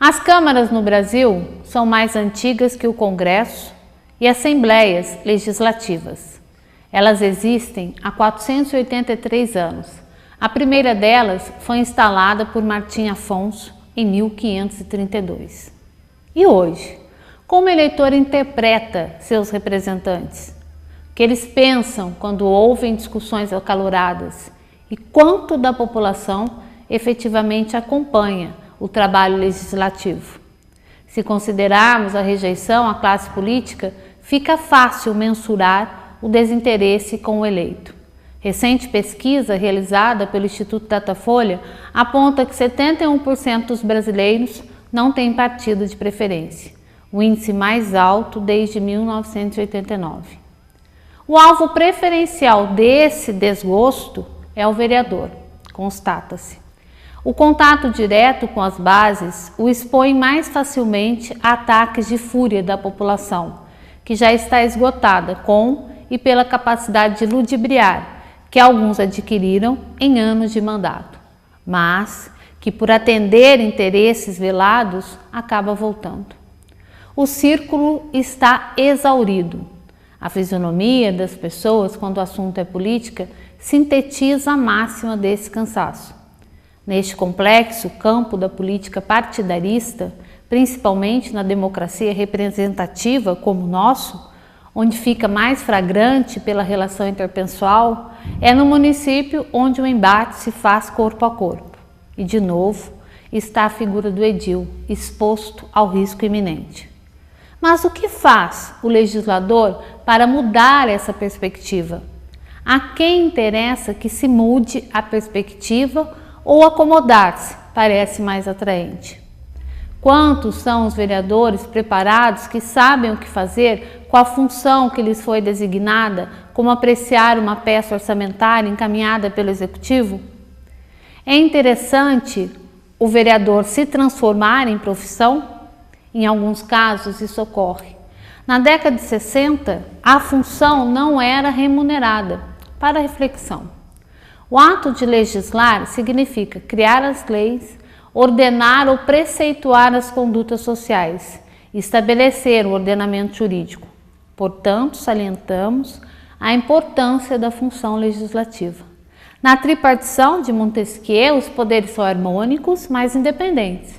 As câmaras no Brasil são mais antigas que o Congresso e assembleias legislativas. Elas existem há 483 anos. A primeira delas foi instalada por Martim Afonso em 1532. E hoje, como o eleitor interpreta seus representantes? O que eles pensam quando ouvem discussões acaloradas? E quanto da população efetivamente acompanha o trabalho legislativo? Se considerarmos a rejeição à classe política, fica fácil mensurar o desinteresse com o eleito. Recente pesquisa realizada pelo Instituto Datafolha aponta que 71% dos brasileiros não têm partido de preferência, o índice mais alto desde 1989. O alvo preferencial desse desgosto é o vereador, constata-se. O contato direto com as bases o expõe mais facilmente a ataques de fúria da população, que já está esgotada com e pela capacidade de ludibriar, que alguns adquiriram em anos de mandato, mas que por atender interesses velados acaba voltando. O círculo está exaurido. A fisionomia das pessoas, quando o assunto é política, sintetiza a máxima desse cansaço. Neste complexo campo da política partidarista, principalmente na democracia representativa como o nosso, onde fica mais flagrante pela relação interpessoal, é no município onde o embate se faz corpo a corpo. E, de novo, está a figura do edil, exposto ao risco iminente. Mas o que faz o legislador para mudar essa perspectiva? A quem interessa que se mude a perspectiva ou acomodar-se parece mais atraente? Quantos são os vereadores preparados que sabem o que fazer com a função que lhes foi designada, como apreciar uma peça orçamentária encaminhada pelo Executivo? É interessante o vereador se transformar em profissão? Em alguns casos isso ocorre. Na década de 60, a função não era remunerada. Para reflexão, o ato de legislar significa criar as leis, ordenar ou preceituar as condutas sociais, estabelecer o ordenamento jurídico. Portanto, salientamos a importância da função legislativa. Na tripartição de Montesquieu, os poderes são harmônicos, mas independentes.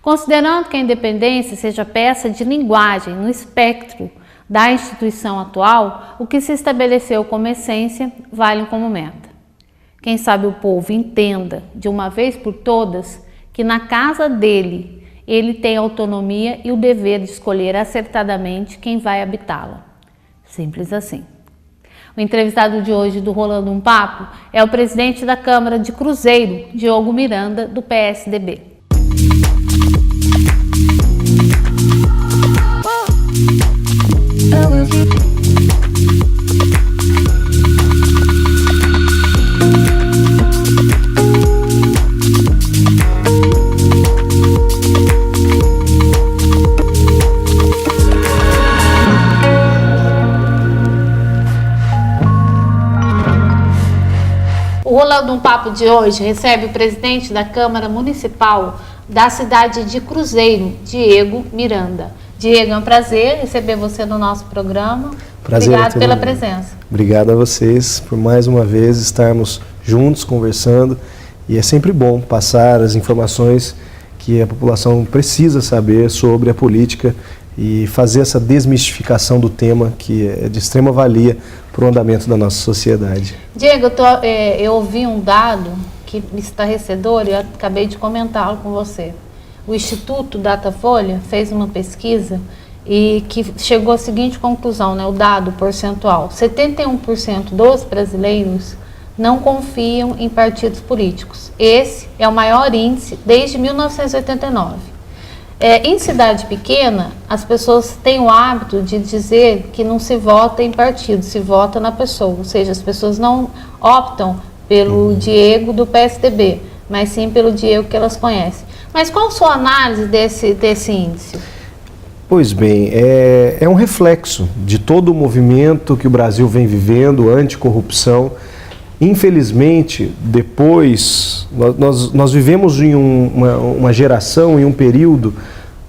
Considerando que a independência seja peça de linguagem no espectro da instituição atual, o que se estabeleceu como essência vale como meta. Quem sabe o povo entenda, de uma vez por todas, que na casa dele, ele tem a autonomia e o dever de escolher acertadamente quem vai habitá-la. Simples assim. O entrevistado de hoje do Rolando um Papo é o presidente da Câmara de Cruzeiro, Diogo Miranda, do PSDB. O Rolando um Papo de hoje recebe o presidente da Câmara Municipal da cidade de Cruzeiro, Diego Miranda. Diego, é um prazer receber você no nosso programa. Prazer. Obrigado pela presença. Obrigado a vocês por mais uma vez estarmos juntos conversando, e é sempre bom passar as informações que a população precisa saber sobre a política e fazer essa desmistificação do tema, que é de extrema valia para o andamento da nossa sociedade. Diego, eu ouvi um dado que me estarrecedor e eu acabei de comentá-lo com você. O Instituto Datafolha fez uma pesquisa e que chegou à seguinte conclusão, né, o dado percentual: 71% dos brasileiros não confiam em partidos políticos. Esse é o maior índice desde 1989. Em cidade pequena, as pessoas têm o hábito de dizer que não se vota em partido, se vota na pessoa. Ou seja, as pessoas não optam pelo Diego do PSDB, mas sim pelo Diego que elas conhecem. Mas qual a sua análise desse índice? Pois bem, é um reflexo de todo o movimento que o Brasil vem vivendo, anticorrupção, Infelizmente, depois, nós vivemos em uma geração, em um período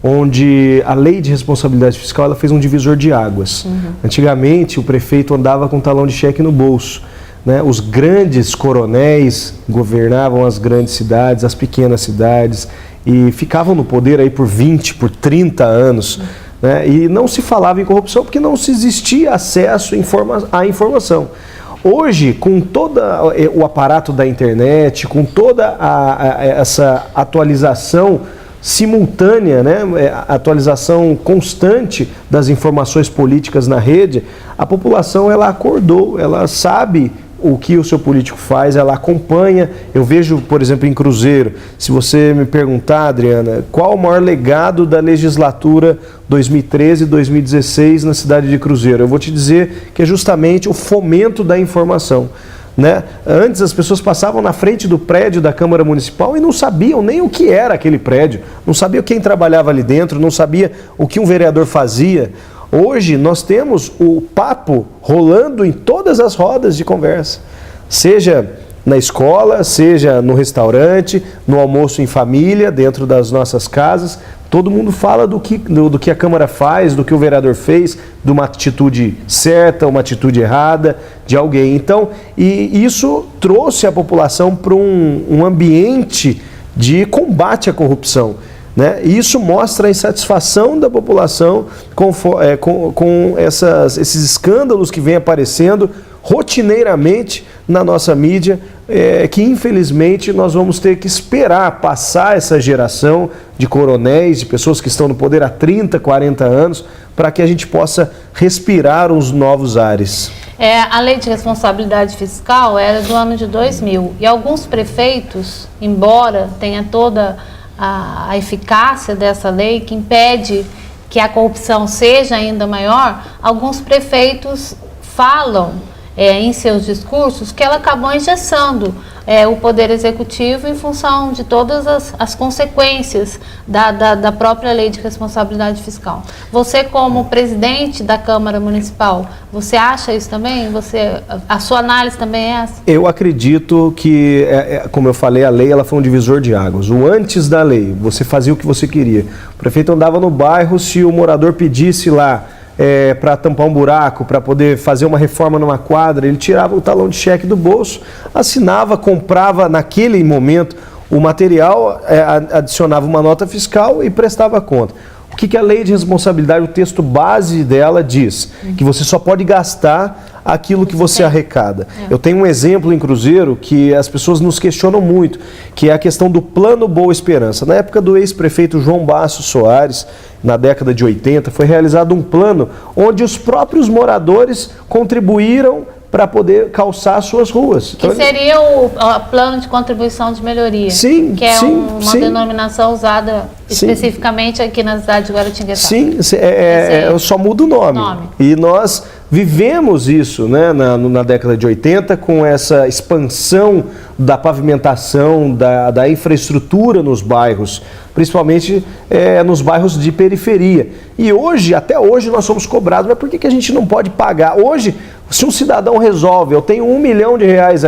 onde a lei de responsabilidade fiscal ela fez um divisor de águas. Antigamente, o prefeito andava com um talão de cheque no bolso, né? Os grandes coronéis governavam as grandes cidades, as pequenas cidades, e ficavam no poder aí por 20, por 30 anos. Né? E não se falava em corrupção porque não se existia acesso à informação. Hoje, com todo o aparato da internet, com toda essa atualização simultânea, né, atualização constante das informações políticas na rede, a população ela acordou, ela sabe o que o seu político faz, ela acompanha. Eu vejo, por exemplo, em Cruzeiro, se você me perguntar, Adriana, qual o maior legado da legislatura 2013-2016 na cidade de Cruzeiro, eu vou te dizer que é justamente o fomento da informação. Né? Antes as pessoas passavam na frente do prédio da Câmara Municipal e não sabiam nem o que era aquele prédio, não sabiam quem trabalhava ali dentro, não sabia o que um vereador fazia. Hoje nós temos o papo rolando em todas as rodas de conversa, seja na escola, seja no restaurante, no almoço em família, dentro das nossas casas. Todo mundo fala do que a Câmara faz, do que o vereador fez, de uma atitude certa, uma atitude errada de alguém. Então, e isso trouxe a população para um ambiente de combate à corrupção. Né? E isso mostra a insatisfação da população com esses escândalos que vêm aparecendo rotineiramente na nossa mídia, que infelizmente nós vamos ter que esperar passar essa geração de coronéis, de pessoas que estão no poder há 30, 40 anos, para que a gente possa respirar os novos ares. A lei de responsabilidade fiscal era do ano de 2000 e alguns prefeitos, embora tenha toda a eficácia dessa lei que impede que a corrupção seja ainda maior, alguns prefeitos falam em seus discursos que ela acabou engessando o Poder Executivo em função de todas as consequências da própria lei de responsabilidade fiscal. Você, como presidente da Câmara Municipal, você acha isso também? A sua análise também é essa? Eu acredito que, como eu falei, a lei ela foi um divisor de águas. O antes da lei, você fazia o que você queria. O prefeito andava no bairro, se o morador pedisse lá para tampar um buraco, para poder fazer uma reforma numa quadra, ele tirava o talão de cheque do bolso, assinava, comprava naquele momento o material, adicionava uma nota fiscal e prestava conta. O que a lei de responsabilidade, o texto base dela diz? Que você só pode gastar aquilo que você arrecada. Eu tenho um exemplo em Cruzeiro que as pessoas nos questionam muito, que é a questão do Plano Boa Esperança. Na época do ex-prefeito João Basso Soares, na década de 80, foi realizado um plano onde os próprios moradores contribuíram para poder calçar suas ruas. Que seria o plano de contribuição de melhoria. Sim, que é uma denominação usada especificamente aqui na cidade de Guaratinguetá. Sim, só muda o nome. E nós vivemos isso, né, na década de 80, com essa expansão da pavimentação, da infraestrutura nos bairros, principalmente nos bairros de periferia. E hoje, até hoje, nós somos cobrados, mas por que a gente não pode pagar? Hoje, se um cidadão resolve, eu tenho R$1 milhão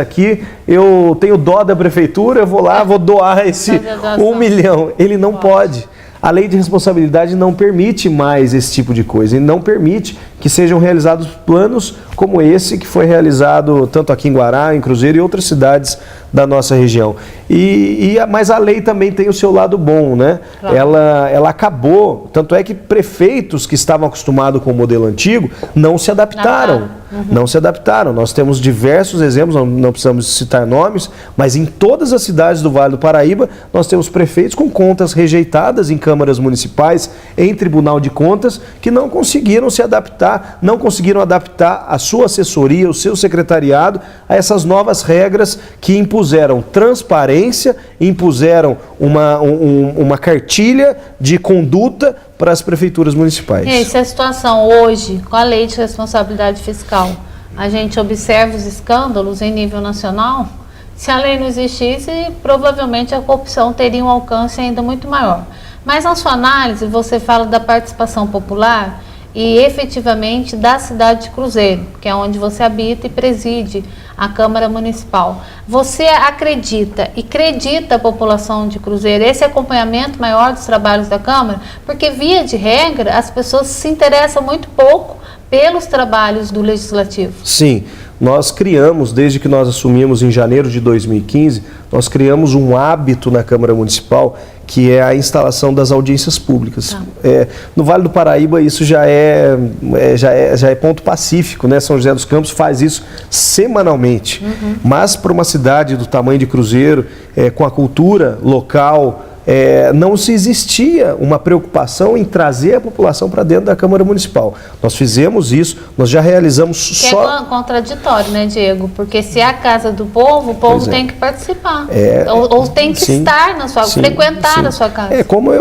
aqui, eu tenho dó da prefeitura, eu vou lá, vou doar esse 1 milhão. Ele não pode. A lei de responsabilidade não permite mais esse tipo de coisa, e não permite que sejam realizados planos como esse que foi realizado tanto aqui em Guará, em Cruzeiro e outras cidades da nossa região. Mas a lei também tem o seu lado bom, né? Claro. Ela acabou, tanto é que prefeitos que estavam acostumados com o modelo antigo não se adaptaram. Não se adaptaram. Nós temos diversos exemplos, não precisamos citar nomes, mas em todas as cidades do Vale do Paraíba nós temos prefeitos com contas rejeitadas em câmaras municipais, em Tribunal de Contas, que não conseguiram se adaptar, não conseguiram adaptar a sua assessoria, o seu secretariado a essas novas regras que impuseram transparência, impuseram uma cartilha de conduta para as prefeituras municipais. E essa situação hoje, com a lei de responsabilidade fiscal, a gente observa os escândalos em nível nacional. Se a lei não existisse, provavelmente a corrupção teria um alcance ainda muito maior. Mas na sua análise, você fala da participação popular, e efetivamente da cidade de Cruzeiro, que é onde você habita e preside a Câmara Municipal. Você acredita e acredita a população de Cruzeiro esse acompanhamento maior dos trabalhos da Câmara? Porque, via de regra, as pessoas se interessam muito pouco pelos trabalhos do Legislativo. Sim, nós criamos, desde que nós assumimos em janeiro de 2015, nós criamos um hábito na Câmara Municipal, que é a instalação das audiências públicas. No Vale do Paraíba isso já é ponto pacífico, né? São José dos Campos faz isso semanalmente. Mas para uma cidade do tamanho de Cruzeiro, com a cultura local, não se existia uma preocupação em trazer a população para dentro da Câmara Municipal. Nós fizemos isso, nós já realizamos que só... é contraditório, né, Diego? Porque se é a casa do povo, o povo tem que participar. Ou tem que estar na sua, frequentar a sua casa. Como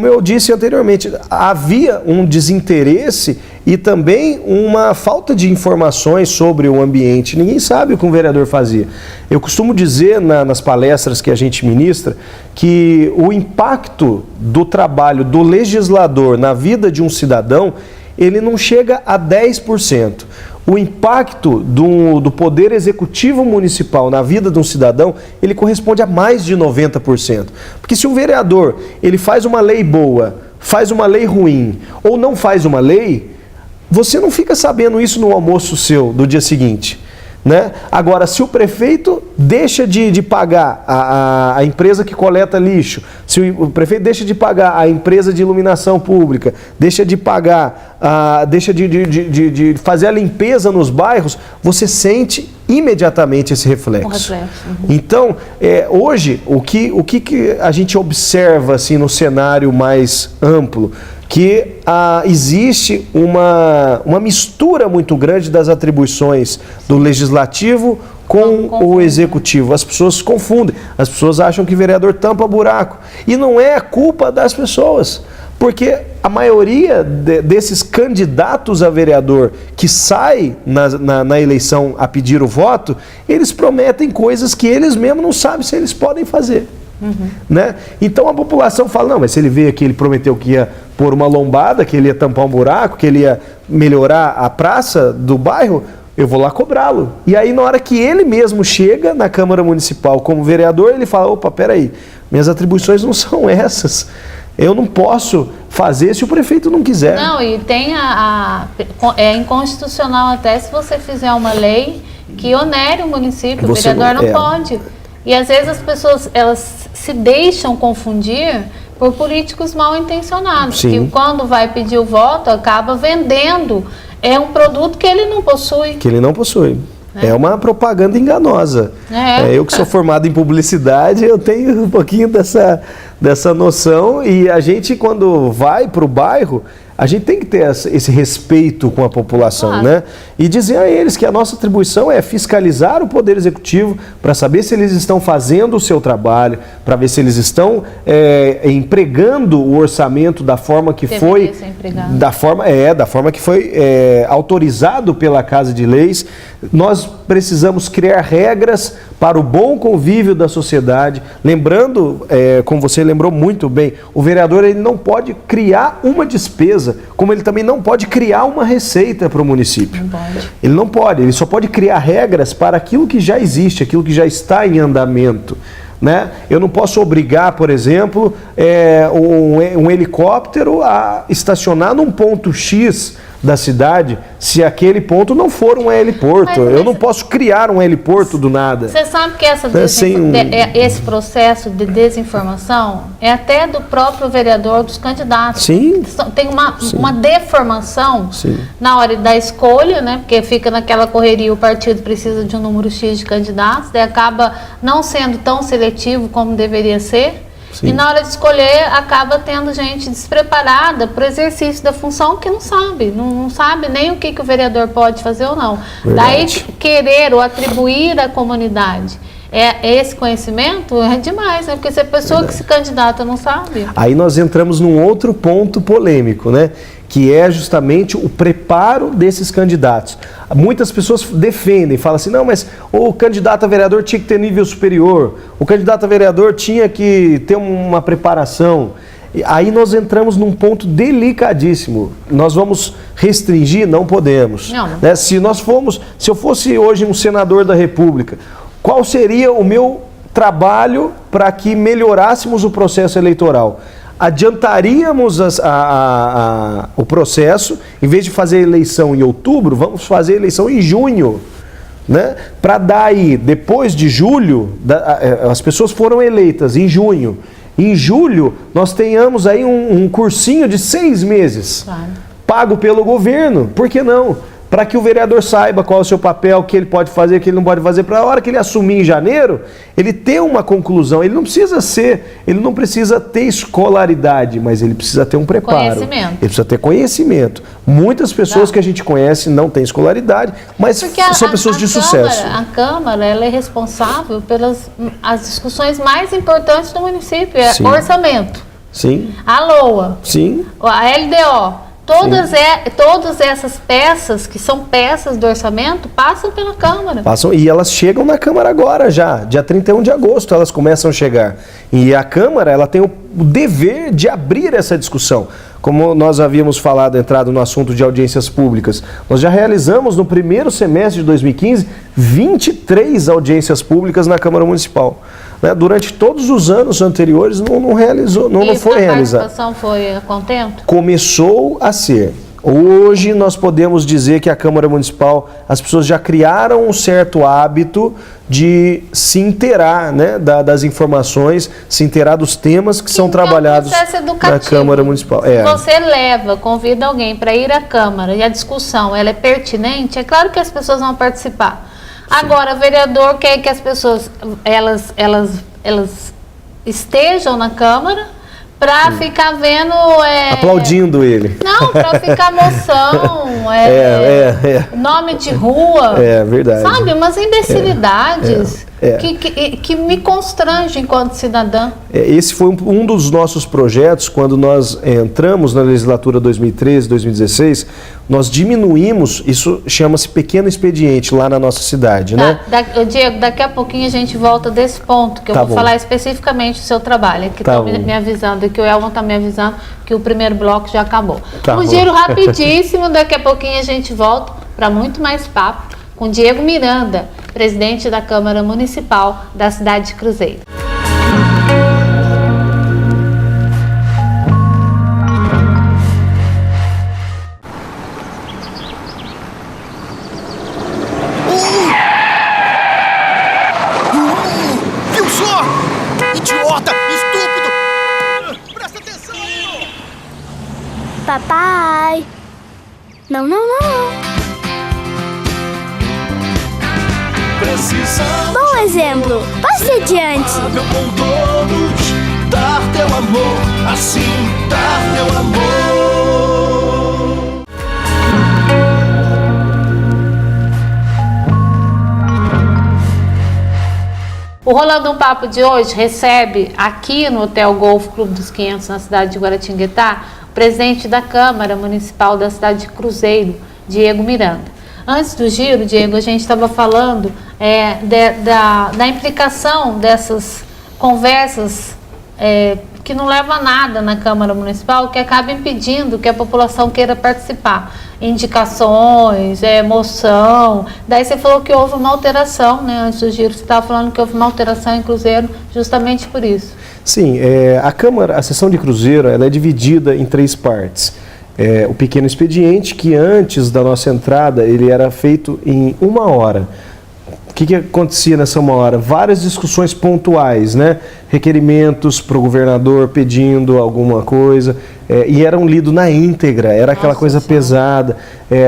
eu disse anteriormente, havia um desinteresse e também uma falta de informações sobre o ambiente. Ninguém sabe o que um vereador fazia. Eu costumo dizer nas palestras que a gente ministra que o impacto do trabalho do legislador na vida de um cidadão, ele não chega a 10%. O impacto do poder executivo municipal na vida de um cidadão, ele corresponde a mais de 90%. Porque se um vereador ele faz uma lei boa, faz uma lei ruim ou não faz uma lei, você não fica sabendo isso no almoço seu do dia seguinte, né? Agora, se o prefeito deixa de pagar a empresa que coleta lixo, se o prefeito deixa de pagar a empresa de iluminação pública, deixa de pagar, deixa de fazer a limpeza nos bairros, você sente imediatamente esse reflexo. Então, hoje, o que a gente observa assim, no cenário mais amplo? Que existe uma mistura muito grande das atribuições do legislativo com o executivo. As pessoas se confundem, as pessoas acham que vereador tampa buraco. E não é a culpa das pessoas, porque a maioria desses candidatos a vereador que sai na eleição a pedir o voto, eles prometem coisas que eles mesmos não sabem se eles podem fazer. Né? Então a população fala, não, mas se ele veio aqui, ele prometeu que ia pôr uma lombada, que ele ia tampar um buraco, que ele ia melhorar a praça do bairro, eu vou lá cobrá-lo. E aí na hora que ele mesmo chega na Câmara Municipal como vereador, ele fala, opa, peraí, minhas atribuições não são essas. Eu não posso fazer se o prefeito não quiser. Não, e tem é inconstitucional até se você fizer uma lei que onere o município, o vereador não pode. E às vezes as pessoas, elas se deixam confundir por políticos mal intencionados, que quando vai pedir o voto, acaba vendendo um produto que ele não possui. Que ele não possui. É uma propaganda enganosa. Eu que sou formado em publicidade, eu tenho um pouquinho dessa noção, e a gente, quando vai para o bairro, a gente tem que ter esse respeito com a população, né? E dizer a eles que a nossa atribuição é fiscalizar o Poder Executivo para saber se eles estão fazendo o seu trabalho, para ver se eles estão empregando o orçamento da forma que foi, da forma que foi autorizado pela Casa de Leis. Nós precisamos criar regras para o bom convívio da sociedade. Lembrando, como você lembrou muito bem, o vereador ele não pode criar uma despesa, como ele também não pode criar uma receita para o município. Não pode. Ele não pode, ele só pode criar regras para aquilo que já existe, aquilo que já está em andamento. Né? Eu não posso obrigar, por exemplo, um helicóptero a estacionar num ponto X da cidade, se aquele ponto não for um heliporto. Eu não posso criar um heliporto do nada. Você sabe que esse processo de desinformação é até do próprio vereador, dos candidatos. Sim. Tem uma deformação na hora da escolha, né? Porque fica naquela correria, o partido precisa de um número X de candidatos, daí acaba não sendo tão seletivo como deveria ser. E na hora de escolher, acaba tendo gente despreparada para o exercício da função que não sabe nem o que o vereador pode fazer ou não. Daí, querer ou atribuir à comunidade esse conhecimento é demais, né? Porque se a pessoa que se candidata não sabe... Aí nós entramos num outro ponto polêmico, né? Que é justamente o preparo desses candidatos. Muitas pessoas defendem, falam assim, não, mas o candidato a vereador tinha que ter nível superior, o candidato a vereador tinha que ter uma preparação. Aí nós entramos num ponto delicadíssimo. Nós vamos restringir? Não podemos. Não. Né? Se eu fosse hoje um senador da República, qual seria o meu trabalho para que melhorássemos o processo eleitoral? Adiantaríamos o processo, em vez de fazer a eleição em outubro, vamos fazer a eleição em junho. Né? Para daí, depois de julho, as pessoas foram eleitas em junho. Em julho, nós tenhamos aí um cursinho de 6 meses, claro, pago pelo governo. Por que não? Para que o vereador saiba qual é o seu papel, o que ele pode fazer, o que ele não pode fazer, para a hora que ele assumir em janeiro, ele ter uma conclusão. Ele não precisa ter escolaridade, mas ele precisa ter um preparo. Conhecimento. Ele precisa ter conhecimento. Muitas pessoas que a gente conhece não têm escolaridade, mas são pessoas de sucesso. A Câmara, ela é responsável pelas as discussões mais importantes do município. É Sim. Orçamento. Sim. A LOA. Sim. A LDO. Todas essas peças, que são peças do orçamento, passam pela Câmara. Passam, e elas chegam na Câmara agora já, dia 31 de agosto elas começam a chegar. E a Câmara, ela tem o dever de abrir essa discussão. Como nós havíamos entrado no assunto de audiências públicas, nós já realizamos no primeiro semestre de 2015, 23 audiências públicas na Câmara Municipal. Durante todos os anos anteriores não foi realizado. A participação foi a contento? Começou a ser. Hoje nós podemos dizer que a Câmara Municipal, as pessoas já criaram um certo hábito de se inteirar, né, das informações, se inteirar dos temas que são trabalhados na Câmara Municipal. Se você convida alguém para ir à Câmara e a discussão ela é pertinente, é claro que as pessoas vão participar. Sim. Agora, o vereador quer que as pessoas elas estejam na Câmara para ficar vendo... aplaudindo ele. Não, para ficar moção, nome de rua. É verdade. Sabe, umas imbecilidades que me constrangem enquanto cidadã. Esse foi um dos nossos projetos, quando nós entramos na legislatura 2013, 2016, nós diminuímos, isso chama-se pequeno expediente lá na nossa cidade, né? Diego, daqui a pouquinho a gente volta desse ponto, que eu vou falar especificamente do seu trabalho, que estão me avisando, que o Elman está me avisando que o primeiro bloco já acabou. Um giro rapidíssimo, daqui a pouquinho a gente volta para muito mais papo com Diego Miranda, presidente da Câmara Municipal da cidade de Cruzeiro. Viu só? Idiota! Estúpido! Presta atenção! Papai! Não, não, não! Bom exemplo, passe adiante. Com todos, dar teu amor, assim, dar teu amor. O Rolando um Papo de hoje recebe aqui no Hotel Golf Clube dos 500, na cidade de Guaratinguetá, o presidente da Câmara Municipal da cidade de Cruzeiro, Diego Miranda. Antes do giro, Diego, a gente estava falando da implicação dessas conversas que não levam a nada na Câmara Municipal, que acaba impedindo que a população queira participar. Indicações, moção. Daí você falou que houve uma alteração, né? Antes do giro, você estava falando que houve uma alteração em Cruzeiro justamente por isso. Sim, a sessão de Cruzeiro ela é dividida em 3 partes. O pequeno expediente, que antes da nossa entrada, ele era feito em 1 hora. O que acontecia nessa 1 hora? Várias discussões pontuais, né? Requerimentos para o governador pedindo alguma coisa, e eram lidos na íntegra, era aquela coisa pesada.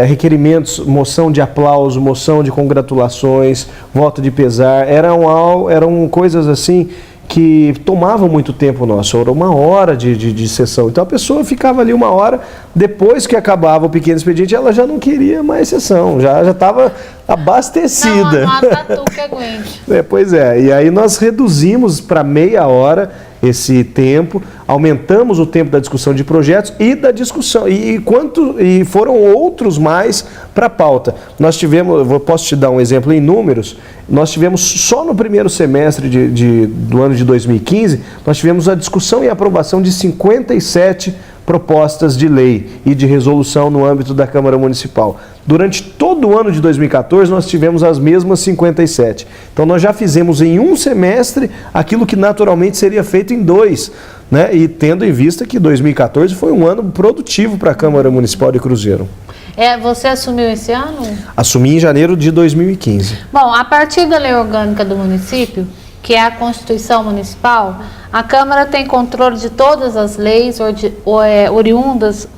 Requerimentos, moção de aplauso, moção de congratulações, voto de pesar, eram coisas assim que tomavam muito tempo nosso, era 1 hora de sessão. Então a pessoa ficava ali 1 hora, depois que acabava o pequeno expediente, ela já não queria mais sessão, já estava abastecida. Não há tatu que aguente. Pois é, e aí nós reduzimos para meia hora esse tempo, aumentamos o tempo da discussão de projetos e da discussão, e foram outros mais para a pauta. Nós tivemos, eu posso te dar um exemplo em números, nós tivemos só no primeiro semestre do ano de 2015, nós tivemos a discussão e aprovação de 57 propostas de lei e de resolução no âmbito da Câmara Municipal. Durante todo o ano de 2014, nós tivemos as mesmas 57. Então, nós já fizemos em um semestre aquilo que naturalmente seria feito em 2, né? E tendo em vista que 2014 foi um ano produtivo para a Câmara Municipal de Cruzeiro. Você assumiu esse ano? Assumi em janeiro de 2015. Bom, a partir da lei orgânica do município, que é a Constituição Municipal, a Câmara tem controle de todas as leis oriundas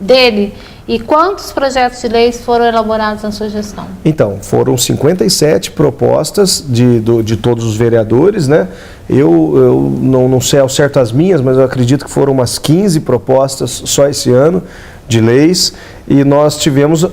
dele. E quantos projetos de leis foram elaborados na sua gestão? Então, foram 57 propostas de todos os vereadores, né? Eu não sei ao certo as minhas, mas eu acredito que foram umas 15 propostas só esse ano de leis, e nós tivemos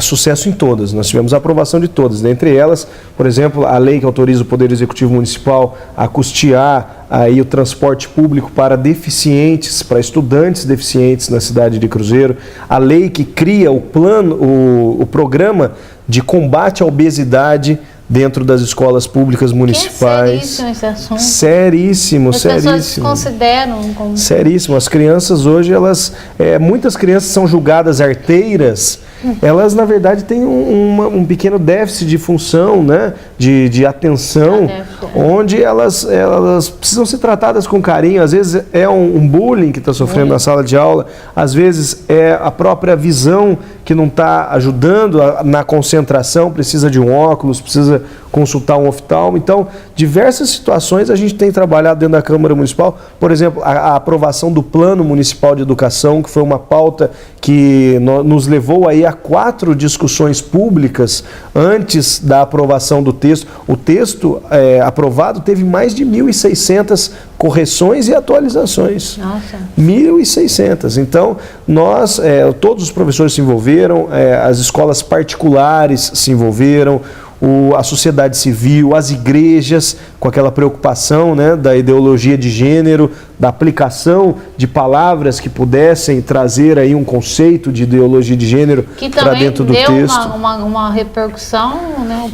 sucesso em todas, nós tivemos a aprovação de todas, dentre elas, por exemplo, a lei que autoriza o Poder Executivo Municipal a custear aí o transporte público para deficientes, para estudantes deficientes na cidade de Cruzeiro, a lei que cria o programa de combate à obesidade dentro das escolas públicas municipais. Que seríssimo esse assunto. Seríssimo, as seríssimo. As pessoas consideram como... Seríssimo. As crianças hoje, muitas crianças são julgadas arteiras, elas na verdade têm um pequeno déficit de função, né? de atenção, onde elas precisam ser tratadas com carinho. Às vezes é um bullying que está sofrendo na sala de aula, às vezes é a própria visão que não está ajudando na concentração, precisa de um óculos, precisa consultar um oftalmo. Então, diversas situações a gente tem trabalhado dentro da Câmara Municipal. Por exemplo, a aprovação do Plano Municipal de Educação, que foi uma pauta que nos levou aí a 4 discussões públicas antes da aprovação do texto. O texto aprovado teve mais de 1.600 correções e atualizações. Nossa. 1.600. Então, todos os professores se envolveram, as escolas particulares se envolveram, a sociedade civil, as igrejas, com aquela preocupação, né, da ideologia de gênero, da aplicação de palavras que pudessem trazer aí um conceito de ideologia de gênero para dentro do texto. Que também deu uma repercussão, né?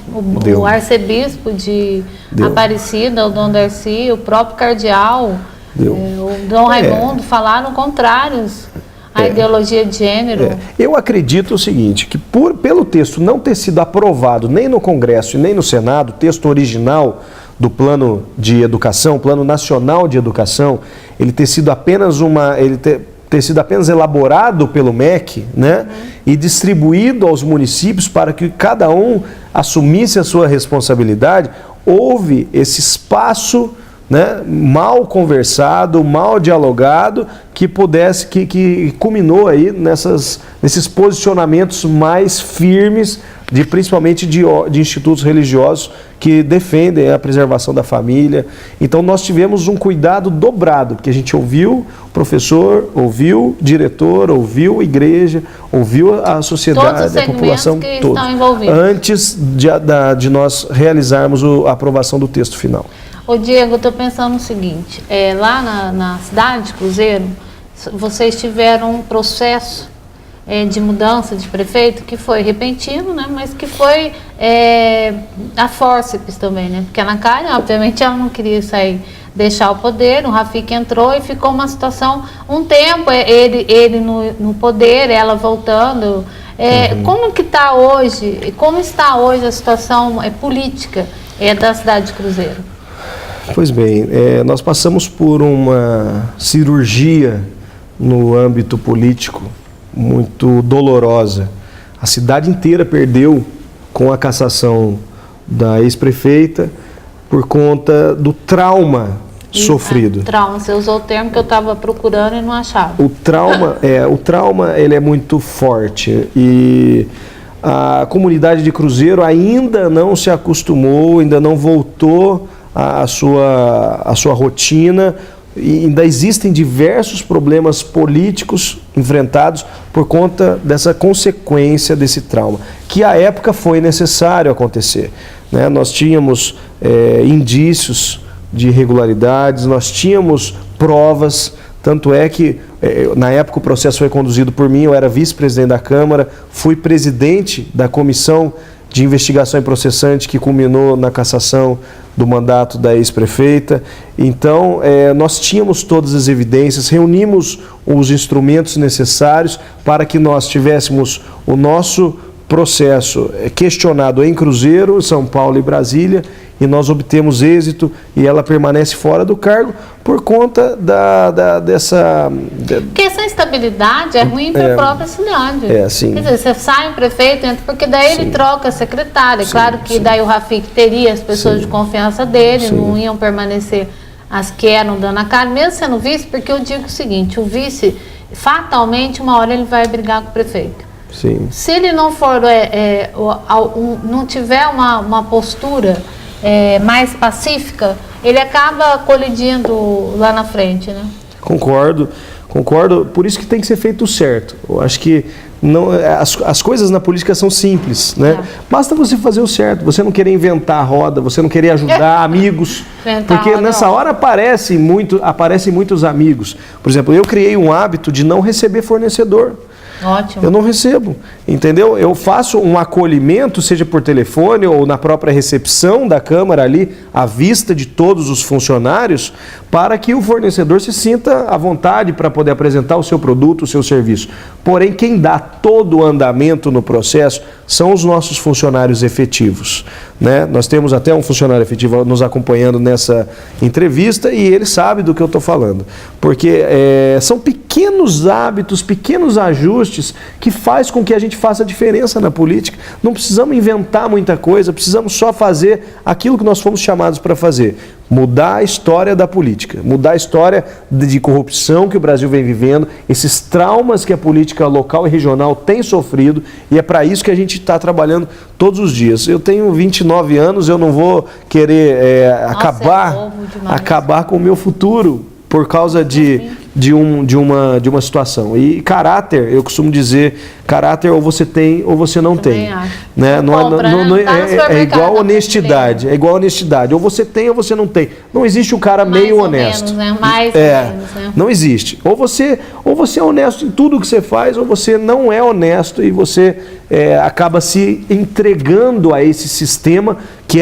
O arcebispo de Aparecida, o Dom Darcy, o próprio cardeal, o Dom Raimundo falaram contrários à ideologia de gênero. Eu acredito o seguinte, que pelo texto não ter sido aprovado nem no Congresso e nem no Senado, o texto original do Plano de Educação, Plano Nacional de Educação, ele ter sido apenas elaborado pelo MEC, né, e distribuído aos municípios para que cada um assumisse a sua responsabilidade, houve esse espaço, né, mal conversado, mal dialogado, que culminou aí nesses posicionamentos mais firmes, principalmente de institutos religiosos que defendem a preservação da família. Então nós tivemos um cuidado dobrado, porque a gente ouviu o professor, ouviu o diretor, ouviu a igreja, ouviu a sociedade, a população toda, antes de nós realizarmos a aprovação do texto final. Ô Diego, eu estou pensando no seguinte, lá na cidade de Cruzeiro, vocês tiveram um processo de mudança de prefeito que foi repentino, né, mas que foi a fórceps também, né, porque a Ana Karen, obviamente, ela não queria deixar o poder, o Rafik entrou e ficou uma situação, um tempo, ele no poder, ela voltando. Como que está hoje, como está hoje a situação política da cidade de Cruzeiro? Pois bem, nós passamos por uma cirurgia no âmbito político muito dolorosa. A cidade inteira perdeu com a cassação da ex-prefeita por conta do trauma sofrido. Trauma, você usou o termo que eu estava procurando e não achava. O trauma ele é muito forte e a comunidade de Cruzeiro ainda não se acostumou, ainda não voltou à sua rotina, e ainda existem diversos problemas políticos enfrentados por conta dessa consequência desse trauma, que à época foi necessário acontecer, né? Nós tínhamos indícios de irregularidades, nós tínhamos provas, tanto é que na época o processo foi conduzido por mim, eu era vice-presidente da Câmara, fui presidente da comissão de investigação e processante que culminou na cassação do mandato da ex-prefeita. Então, nós tínhamos todas as evidências, reunimos os instrumentos necessários para que nós tivéssemos o nosso processo questionado em Cruzeiro, São Paulo e Brasília, e nós obtemos êxito e ela permanece fora do cargo por conta dessa... Porque essa instabilidade é ruim para a própria cidade. Sim. Quer dizer, você sai um prefeito, porque daí ele troca a secretária. Claro que daí o Rafik teria as pessoas de confiança dele, não iam permanecer as que eram dando a cara, mesmo sendo vice, porque eu digo o seguinte, o vice, fatalmente, uma hora ele vai brigar com o prefeito. Sim. Se ele não for, não tiver uma postura mais pacífica, ele acaba colidindo lá na frente, né? Concordo. Por isso que tem que ser feito o certo. Eu acho que as coisas na política são simples, né? Basta você fazer o certo, você não querer inventar a roda, você não querer ajudar amigos, porque nessa hora aparecem muitos amigos. Por exemplo, eu criei um hábito de não receber fornecedor. Ótimo. Eu não recebo, entendeu? Eu faço um acolhimento, seja por telefone ou na própria recepção da Câmara ali, à vista de todos os funcionários, para que o fornecedor se sinta à vontade para poder apresentar o seu produto, o seu serviço. Porém, quem dá todo o andamento no processo são os nossos funcionários efetivos, né? Nós temos até um funcionário efetivo nos acompanhando nessa entrevista e ele sabe do que eu estou falando, porque são pequenos hábitos, pequenos ajustes que faz com que a gente faça diferença na política. Não precisamos inventar muita coisa, precisamos só fazer aquilo que nós fomos chamados para fazer. Mudar a história da política, mudar a história de corrupção que o Brasil vem vivendo, esses traumas que a política local e regional tem sofrido, e é para isso que a gente está trabalhando todos os dias. Eu tenho 29 anos, eu não vou querer acabar com o meu futuro por causa de uma situação. E caráter, eu costumo dizer, caráter ou você tem ou você não tem. Né? É igual honestidade. É igual honestidade. Ou você tem ou você não tem. Não existe um cara meio honesto. Menos, né? Mais ou menos, né? Não existe. Ou você é honesto em tudo que você faz, ou você não é honesto e você acaba se entregando a esse sistema que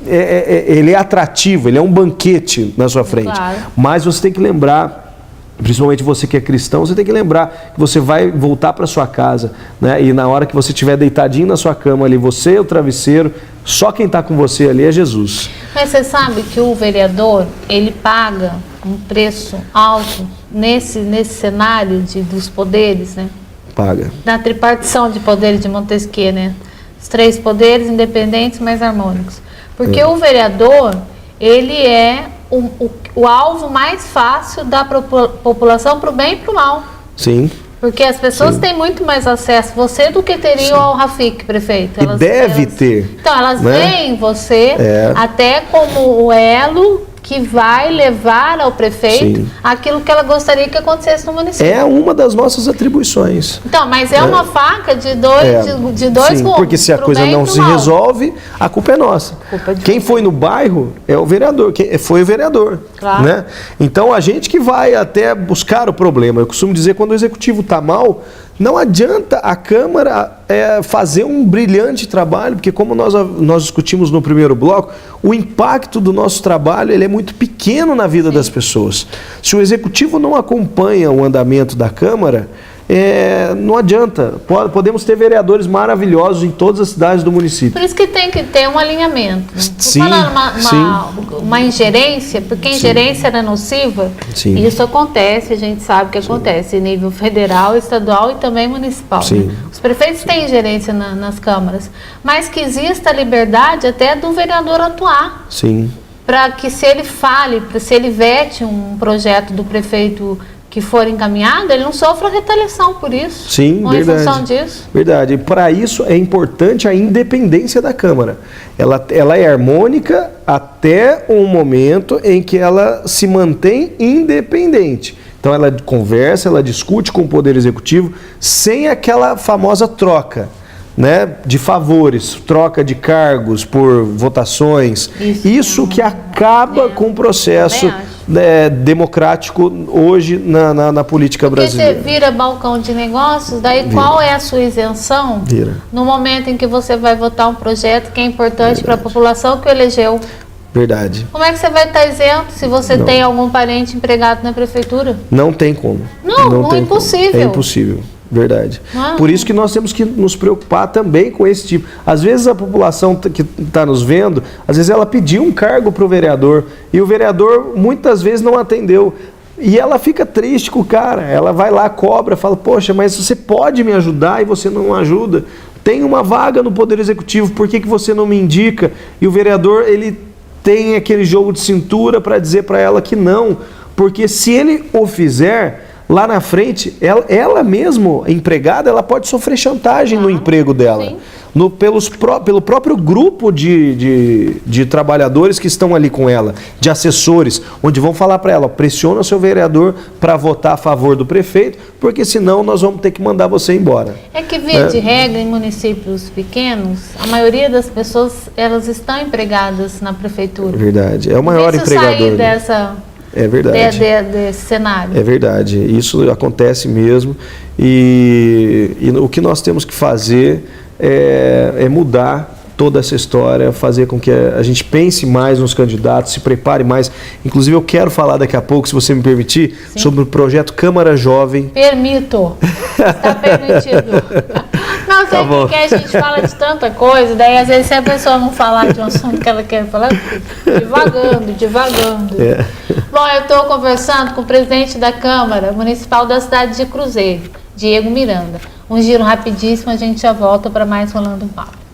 ele é atrativo, ele é um banquete na sua frente. Claro. Mas você tem que lembrar, principalmente você que é cristão, você tem que lembrar que você vai voltar para sua casa, né? E na hora que você estiver deitadinho na sua cama ali, você é o travesseiro, só quem está com você ali é Jesus. Mas você sabe que o vereador, ele paga um preço alto nesse cenário dos poderes, né? Paga. Na tripartição de poderes de Montesquieu, né? Os 3 poderes independentes mais harmônicos. Porque o vereador, ele é o alvo mais fácil da população para o bem e para o mal. Sim. Porque as pessoas têm muito mais acesso a você do que teriam ao Rafik, prefeito. Elas deve ter. Então, elas veem você até como o elo que vai levar ao prefeito aquilo que ela gostaria que acontecesse no município. É uma das nossas atribuições. Então, mas é uma faca de dois gumes. Porque se a coisa não se resolve, a culpa é nossa. Quem foi no bairro é o vereador, foi o vereador. Claro. Né? Então, a gente que vai até buscar o problema. Eu costumo dizer, quando o executivo está mal, não adianta a Câmara fazer um brilhante trabalho, porque como nós discutimos no primeiro bloco, o impacto do nosso trabalho ele é muito pequeno na vida das pessoas. Se o Executivo não acompanha o andamento da Câmara, não adianta. Podemos ter vereadores maravilhosos em todas as cidades do município. Por isso que tem que ter um alinhamento. Sim, uma ingerência, porque a ingerência era nociva. Sim. E isso acontece, a gente sabe que acontece em nível federal, estadual e também municipal. Né? Os prefeitos têm ingerência nas câmaras, mas que exista a liberdade até do vereador atuar. Sim. Para que se ele fale, se ele vete um projeto do prefeito que for encaminhado, ele não sofra retaliação por isso. Sim, verdade. Em função disso. Verdade. Para isso é importante a independência da Câmara. Ela é harmônica até um momento em que ela se mantém independente. Então ela conversa, ela discute com o Poder Executivo sem aquela famosa troca. né, de favores, troca de cargos por votações, isso que acaba com o processo democrático hoje na política brasileira. Porque você vira balcão de negócios, daí qual é a sua isenção no momento em que você vai votar um projeto que é importante para a população que o elegeu? Verdade. Como é que você vai estar isento se você tem algum parente empregado na prefeitura? Não tem como. Não é impossível. Como. É impossível. Verdade. Por isso que nós temos que nos preocupar também com esse tipo. Às vezes a população que está nos vendo, às vezes ela pediu um cargo para o vereador e o vereador muitas vezes não atendeu. E ela fica triste com o cara. Ela vai lá, cobra, fala, poxa, mas você pode me ajudar e você não ajuda. Tem uma vaga no Poder Executivo, por que você não me indica? E o vereador, ele tem aquele jogo de cintura para dizer para ela que não. Porque se ele o fizer, lá na frente, ela mesmo, empregada, ela pode sofrer chantagem no emprego dela. Pelo próprio grupo de trabalhadores que estão ali com ela, de assessores, onde vão falar para ela, pressiona o seu vereador para votar a favor do prefeito, porque senão nós vamos ter que mandar você embora. É que, via de regra, em municípios pequenos, a maioria das pessoas, elas estão empregadas na prefeitura. Verdade, é o maior empregador. Sair dessa... É verdade. Desse cenário. É verdade, isso acontece mesmo e o que nós temos que fazer é mudar toda essa história, fazer com que a gente pense mais nos candidatos, se prepare mais. Inclusive eu quero falar daqui a pouco, se você me permitir, sobre o projeto Câmara Jovem. Permito, está permitido. Não sei que a gente fala de tanta coisa, daí às vezes se a pessoa não falar de um assunto que ela quer falar, divagando. Bom, eu estou conversando com o presidente da Câmara Municipal da cidade de Cruzeiro, Diego Miranda. Um giro rapidíssimo, a gente já volta para mais Rolando um Papo.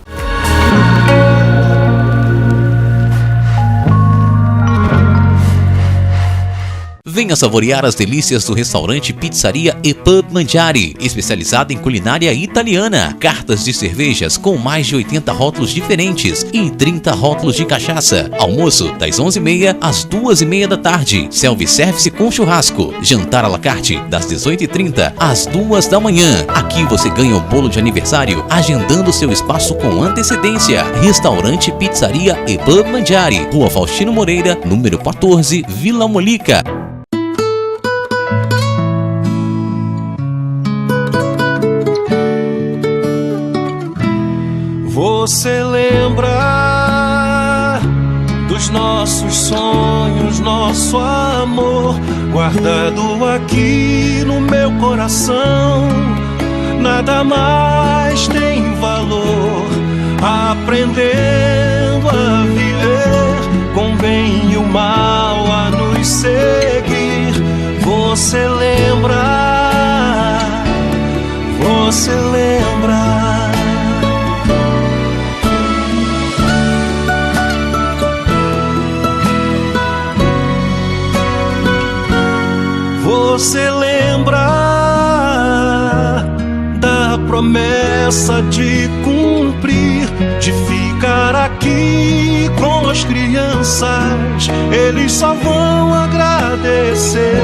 Venha saborear as delícias do restaurante Pizzaria e Pub Mangiare, especializada em culinária italiana. Cartas de cervejas com mais de 80 rótulos diferentes e 30 rótulos de cachaça. Almoço das 11h30 às 2h30 da tarde. Self-service com churrasco. Jantar à la carte das 18h30 às 2 da manhã. Aqui você ganha o bolo de aniversário agendando seu espaço com antecedência. Restaurante Pizzaria e Pub Mangiare, Rua Faustino Moreira, número 14, Vila Molica. Você lembra dos nossos sonhos, nosso amor guardado aqui no meu coração. Nada mais tem valor, aprendendo a viver com o bem e o mal a nos seguir. Você lembra? Você lembra? Você lembra da promessa de cumprir, de ficar aqui com as crianças? Eles só vão agradecer.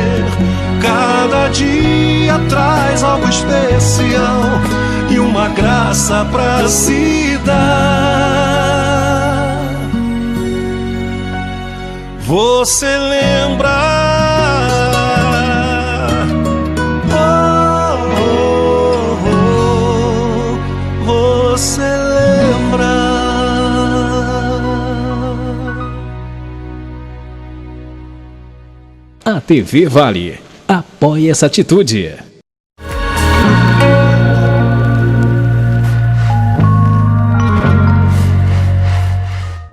Cada dia traz algo especial e uma graça pra se dar. Você lembra? Você lembra? A TV Vale apoia essa atitude.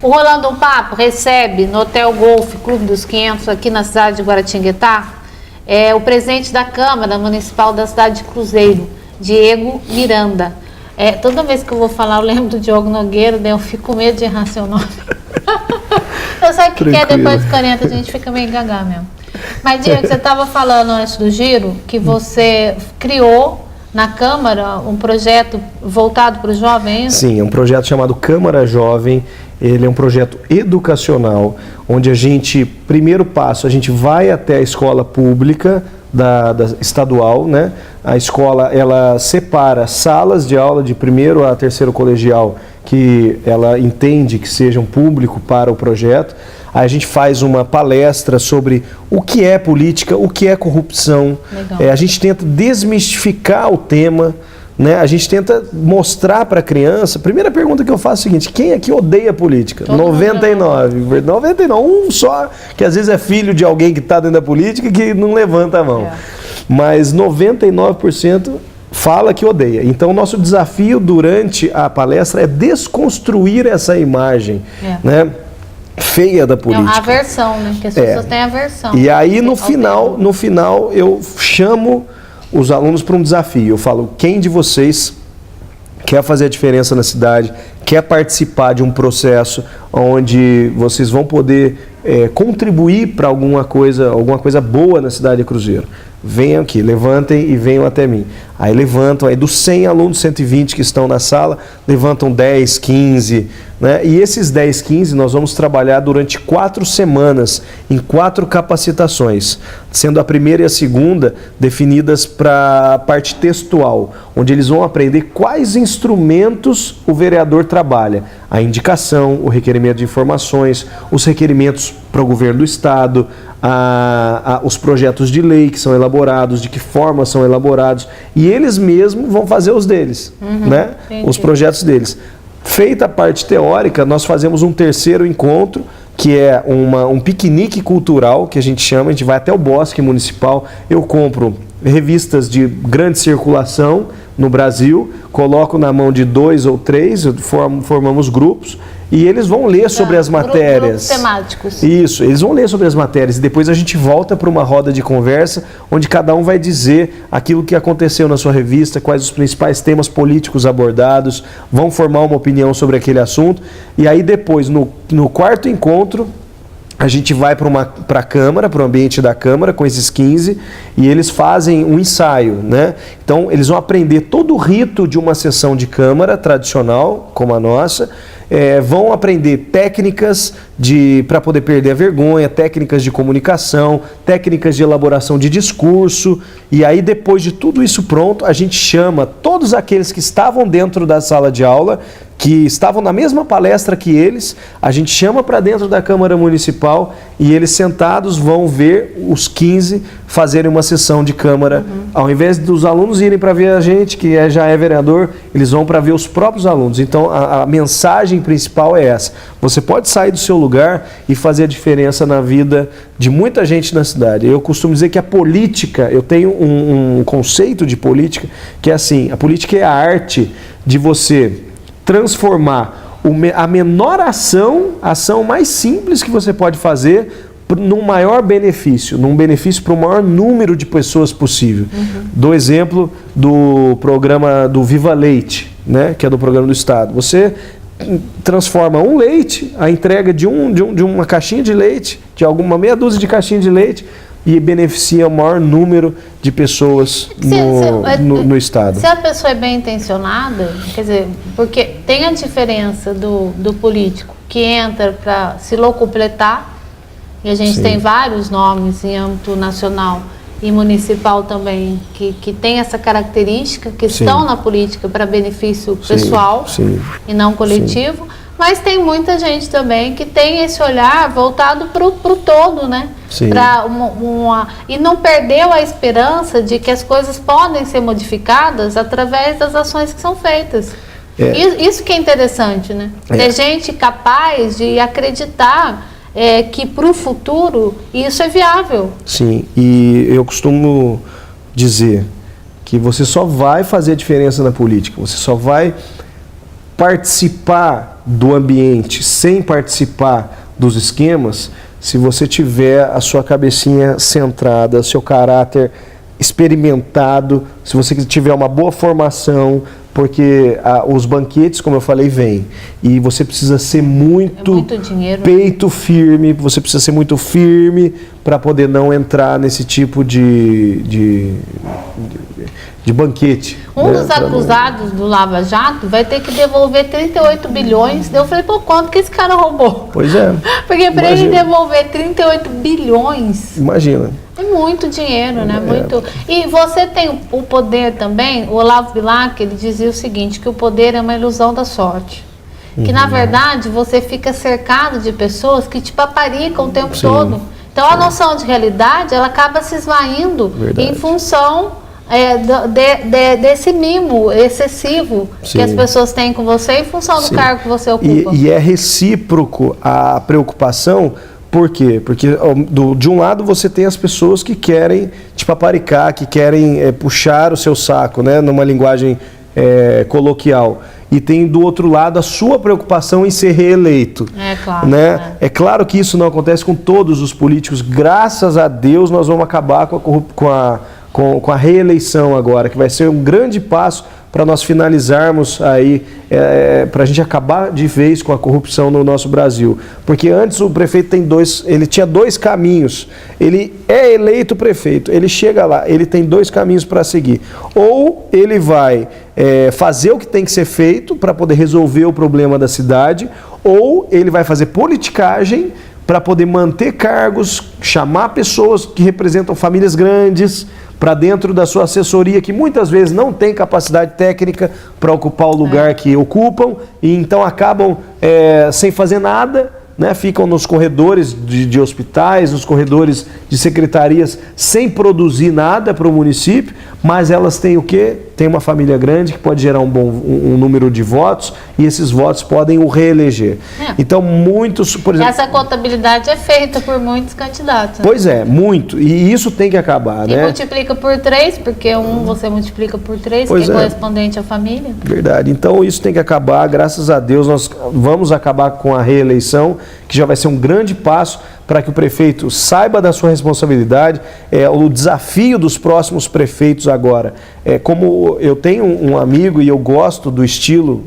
O Rolando um Papo recebe no Hotel Golf Clube dos 500, aqui na cidade de Guaratinguetá, o presidente da Câmara Municipal da cidade de Cruzeiro, Diego Miranda. Toda vez que eu vou falar, eu lembro do Diogo Nogueira, daí eu fico com medo de errar seu nome. Eu sei o que é, depois dos 40 a gente fica meio gagá mesmo. Mas, Diego, você estava falando antes do giro que você criou na Câmara um projeto voltado para o jovem, é isso? Sim, é um projeto chamado Câmara Jovem. Ele é um projeto educacional, onde a gente, primeiro passo, a gente vai até a escola pública, da estadual, né? A escola, ela separa salas de aula de primeiro a terceiro colegial que ela entende que sejam público para o projeto. Aí a gente faz uma palestra sobre o que é política, o que é corrupção. A gente tenta desmistificar o tema, né? A gente tenta mostrar para a criança. Primeira pergunta que eu faço é a seguinte: quem aqui odeia política? 99. Um só, que às vezes é filho de alguém que está dentro da política, que não levanta a mão. Mas 99% fala que odeia. Então o nosso desafio durante a palestra é desconstruir essa imagem, né, feia da política. É uma aversão, né? Que as pessoas têm aversão. E aí no final eu chamo os alunos para um desafio. Eu falo: quem de vocês quer fazer a diferença na cidade, quer participar de um processo onde vocês vão poder contribuir para alguma coisa boa na cidade de Cruzeiro? Venham aqui, levantem e venham até mim. Aí levantam, aí dos 100 alunos, 120 que estão na sala, levantam 10, 15, né? E esses 10, 15 nós vamos trabalhar durante 4 semanas, em 4 capacitações, sendo a primeira e a segunda definidas para a parte textual, onde eles vão aprender quais instrumentos o vereador trabalha. A indicação, o requerimento de informações, os requerimentos para o governo do estado, os projetos de lei que são elaborados, de que forma são elaborados, e eles mesmos vão fazer os deles, né? Os projetos deles. Feita a parte teórica, nós fazemos um terceiro encontro, que é um piquenique cultural, que a gente vai até o Bosque Municipal. Eu compro revistas de grande circulação no Brasil, coloco na mão de 2 ou 3, formamos grupos, e eles vão ler sobre as matérias. Grupos temáticos. Isso, eles vão ler sobre as matérias, e depois a gente volta para uma roda de conversa, onde cada um vai dizer aquilo que aconteceu na sua revista, quais os principais temas políticos abordados, vão formar uma opinião sobre aquele assunto, e aí depois, no quarto encontro, a gente vai para a Câmara, para o ambiente da Câmara, com esses 15, e eles fazem um ensaio, né? Então, eles vão aprender todo o rito de uma sessão de Câmara tradicional, como a nossa, vão aprender técnicas para poder perder a vergonha, técnicas de comunicação, técnicas de elaboração de discurso, e aí depois de tudo isso pronto, a gente chama todos aqueles que estavam dentro da sala de aula, que estavam na mesma palestra que eles, a gente chama para dentro da Câmara Municipal, e eles sentados vão ver os 15 fazerem uma sessão de Câmara. Ao invés dos alunos irem para ver a gente, que já é vereador, eles vão para ver os próprios alunos. Então a mensagem principal é essa: você pode sair do seu lugar e fazer a diferença na vida de muita gente na cidade. Eu costumo dizer que a política, eu tenho um conceito de política que é assim: a política é a arte de você transformar a menor ação, a ação mais simples que você pode fazer, num maior benefício, num benefício para o maior número de pessoas possível. Dou exemplo do programa do Viva Leite, né, que é do programa do Estado. Você transforma um leite, a entrega de uma caixinha de leite, de alguma meia dúzia de caixinhas de leite, e beneficia o maior número de pessoas no estado. Se a pessoa é bem intencionada, quer dizer, porque tem a diferença do político que entra para se locupletar, e a gente tem vários nomes em âmbito nacional e municipal também que tem essa característica, que estão na política para benefício pessoal e não coletivo. Mas tem muita gente também que tem esse olhar voltado para o todo, né? E não perdeu a esperança de que as coisas podem ser modificadas através das ações que são feitas. Isso que é interessante, né? Ter gente capaz de acreditar que para o futuro isso é viável. Sim, e eu costumo dizer que você só vai fazer a diferença na política, você só vai participar do ambiente sem participar dos esquemas se você tiver a sua cabecinha centrada, seu caráter experimentado, se você tiver uma boa formação, porque os banquetes, como eu falei, vêm. E você precisa ser muito peito firme, você precisa ser muito firme para poder não entrar nesse tipo de de banquete. Um dos acusados do Lava Jato vai ter que devolver 38 bilhões. Eu falei, pô, quanto que esse cara roubou? Pois é. Porque para ele devolver 38 bilhões... Imagina. É muito dinheiro, né? Muito. E você tem o poder também. O Olavo Bilac, ele dizia o seguinte, que o poder é uma ilusão da sorte. Que, na verdade, você fica cercado de pessoas que te paparicam o tempo todo. Então, a noção de realidade, ela acaba se esvaindo em função desse mimo excessivo que as pessoas têm com você em função do cargo que você ocupa. E é recíproco a preocupação. Por quê? Porque de um lado você tem as pessoas que querem te paparicar, que querem puxar o seu saco, né, numa linguagem coloquial. E tem do outro lado a sua preocupação em ser reeleito. É claro. Né? É claro que isso não acontece com todos os políticos. Graças a Deus nós vamos acabar com a reeleição agora, que vai ser um grande passo para nós finalizarmos aí, para a gente acabar de vez com a corrupção no nosso Brasil. Porque antes o prefeito ele tinha dois caminhos. Ele é eleito prefeito, ele chega lá, ele tem dois caminhos para seguir. Ou ele vai fazer o que tem que ser feito para poder resolver o problema da cidade, ou ele vai fazer politicagem para poder manter cargos, chamar pessoas que representam famílias grandes para dentro da sua assessoria, que muitas vezes não tem capacidade técnica para ocupar o lugar que ocupam, e então acabam sem fazer nada, né? Ficam nos corredores de hospitais, nos corredores de secretarias, sem produzir nada para o município, mas elas têm o quê? Tem uma família grande que pode gerar um número de votos, e esses votos podem o reeleger. Então, muitos... Por exemplo, essa contabilidade é feita por muitos candidatos. Né? Pois é, muito. E isso tem que acabar, e né? multiplica por 3, porque você multiplica por 3, pois que é correspondente à família. Verdade. Então, isso tem que acabar. Graças a Deus, nós vamos acabar com a reeleição, que já vai ser um grande passo para que o prefeito saiba da sua responsabilidade. O desafio dos próximos prefeitos agora. Como eu tenho um amigo e eu gosto do estilo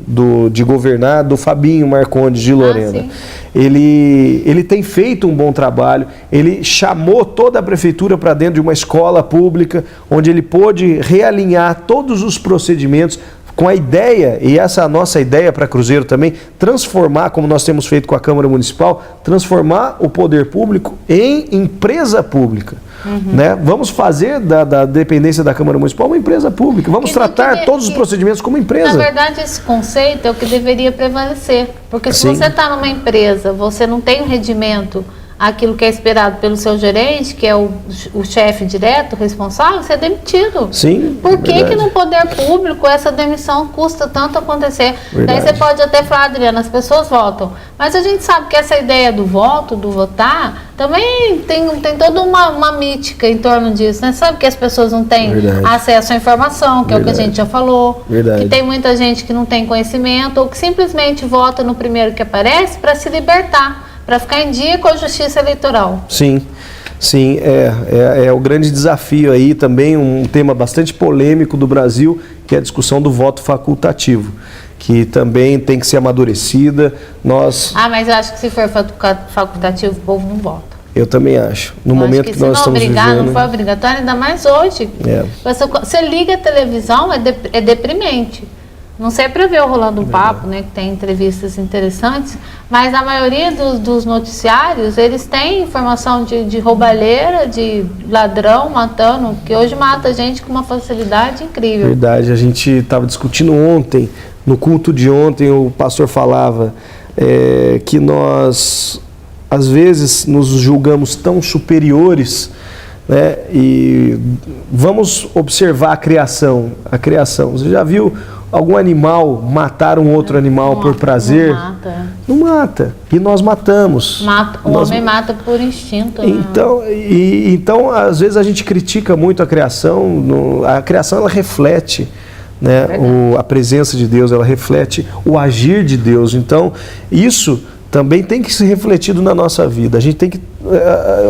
de governar do Fabinho Marcondes de Lorena. Ele tem feito um bom trabalho, ele chamou toda a prefeitura para dentro de uma escola pública, onde ele pôde realinhar todos os procedimentos, com a ideia, e essa é a nossa ideia para Cruzeiro também, transformar, como nós temos feito com a Câmara Municipal, transformar o poder público em empresa pública. Né? Vamos fazer da dependência da Câmara Municipal uma empresa pública. Vamos tratar todos os procedimentos como empresa. Na verdade, esse conceito é o que deveria prevalecer. Porque se você está numa empresa, você não tem um rendimento, aquilo que é esperado pelo seu gerente, que é o chefe direto, responsável, você é demitido. Sim. Por que no poder público essa demissão custa tanto acontecer? Daí você pode até falar, Adriana, as pessoas votam. Mas a gente sabe que essa ideia do voto, do votar, também tem toda uma mítica em torno disso, né? Sabe que as pessoas não têm acesso à informação, que é o que a gente já falou. Que tem muita gente que não tem conhecimento, ou que simplesmente vota no primeiro que aparece para se libertar, para ficar em dia com a justiça eleitoral. Sim, é o grande desafio aí, também um tema bastante polêmico do Brasil, que é a discussão do voto facultativo, que também tem que ser amadurecida. Mas eu acho que se for facultativo, o povo não vota. Eu também acho. No momento que nós estamos vivendo... Não foi obrigatório, ainda mais hoje. Você liga a televisão, é deprimente. Não sei para ver o Rolando Papo, né, que tem entrevistas interessantes, mas a maioria dos noticiários, eles têm informação de roubalheira, de ladrão matando, que hoje mata gente com uma facilidade incrível. Verdade, a gente estava discutindo ontem, no culto de ontem, o pastor falava que nós, às vezes, nos julgamos tão superiores, né, e vamos observar a criação. Você já viu algum animal matar um outro animal por prazer? Não mata. E nós matamos. O homem mata por instinto. Então, às vezes a gente critica muito a criação. A criação, ela reflete, né, a presença de Deus, ela reflete o agir de Deus. Então, isso também tem que ser refletido na nossa vida.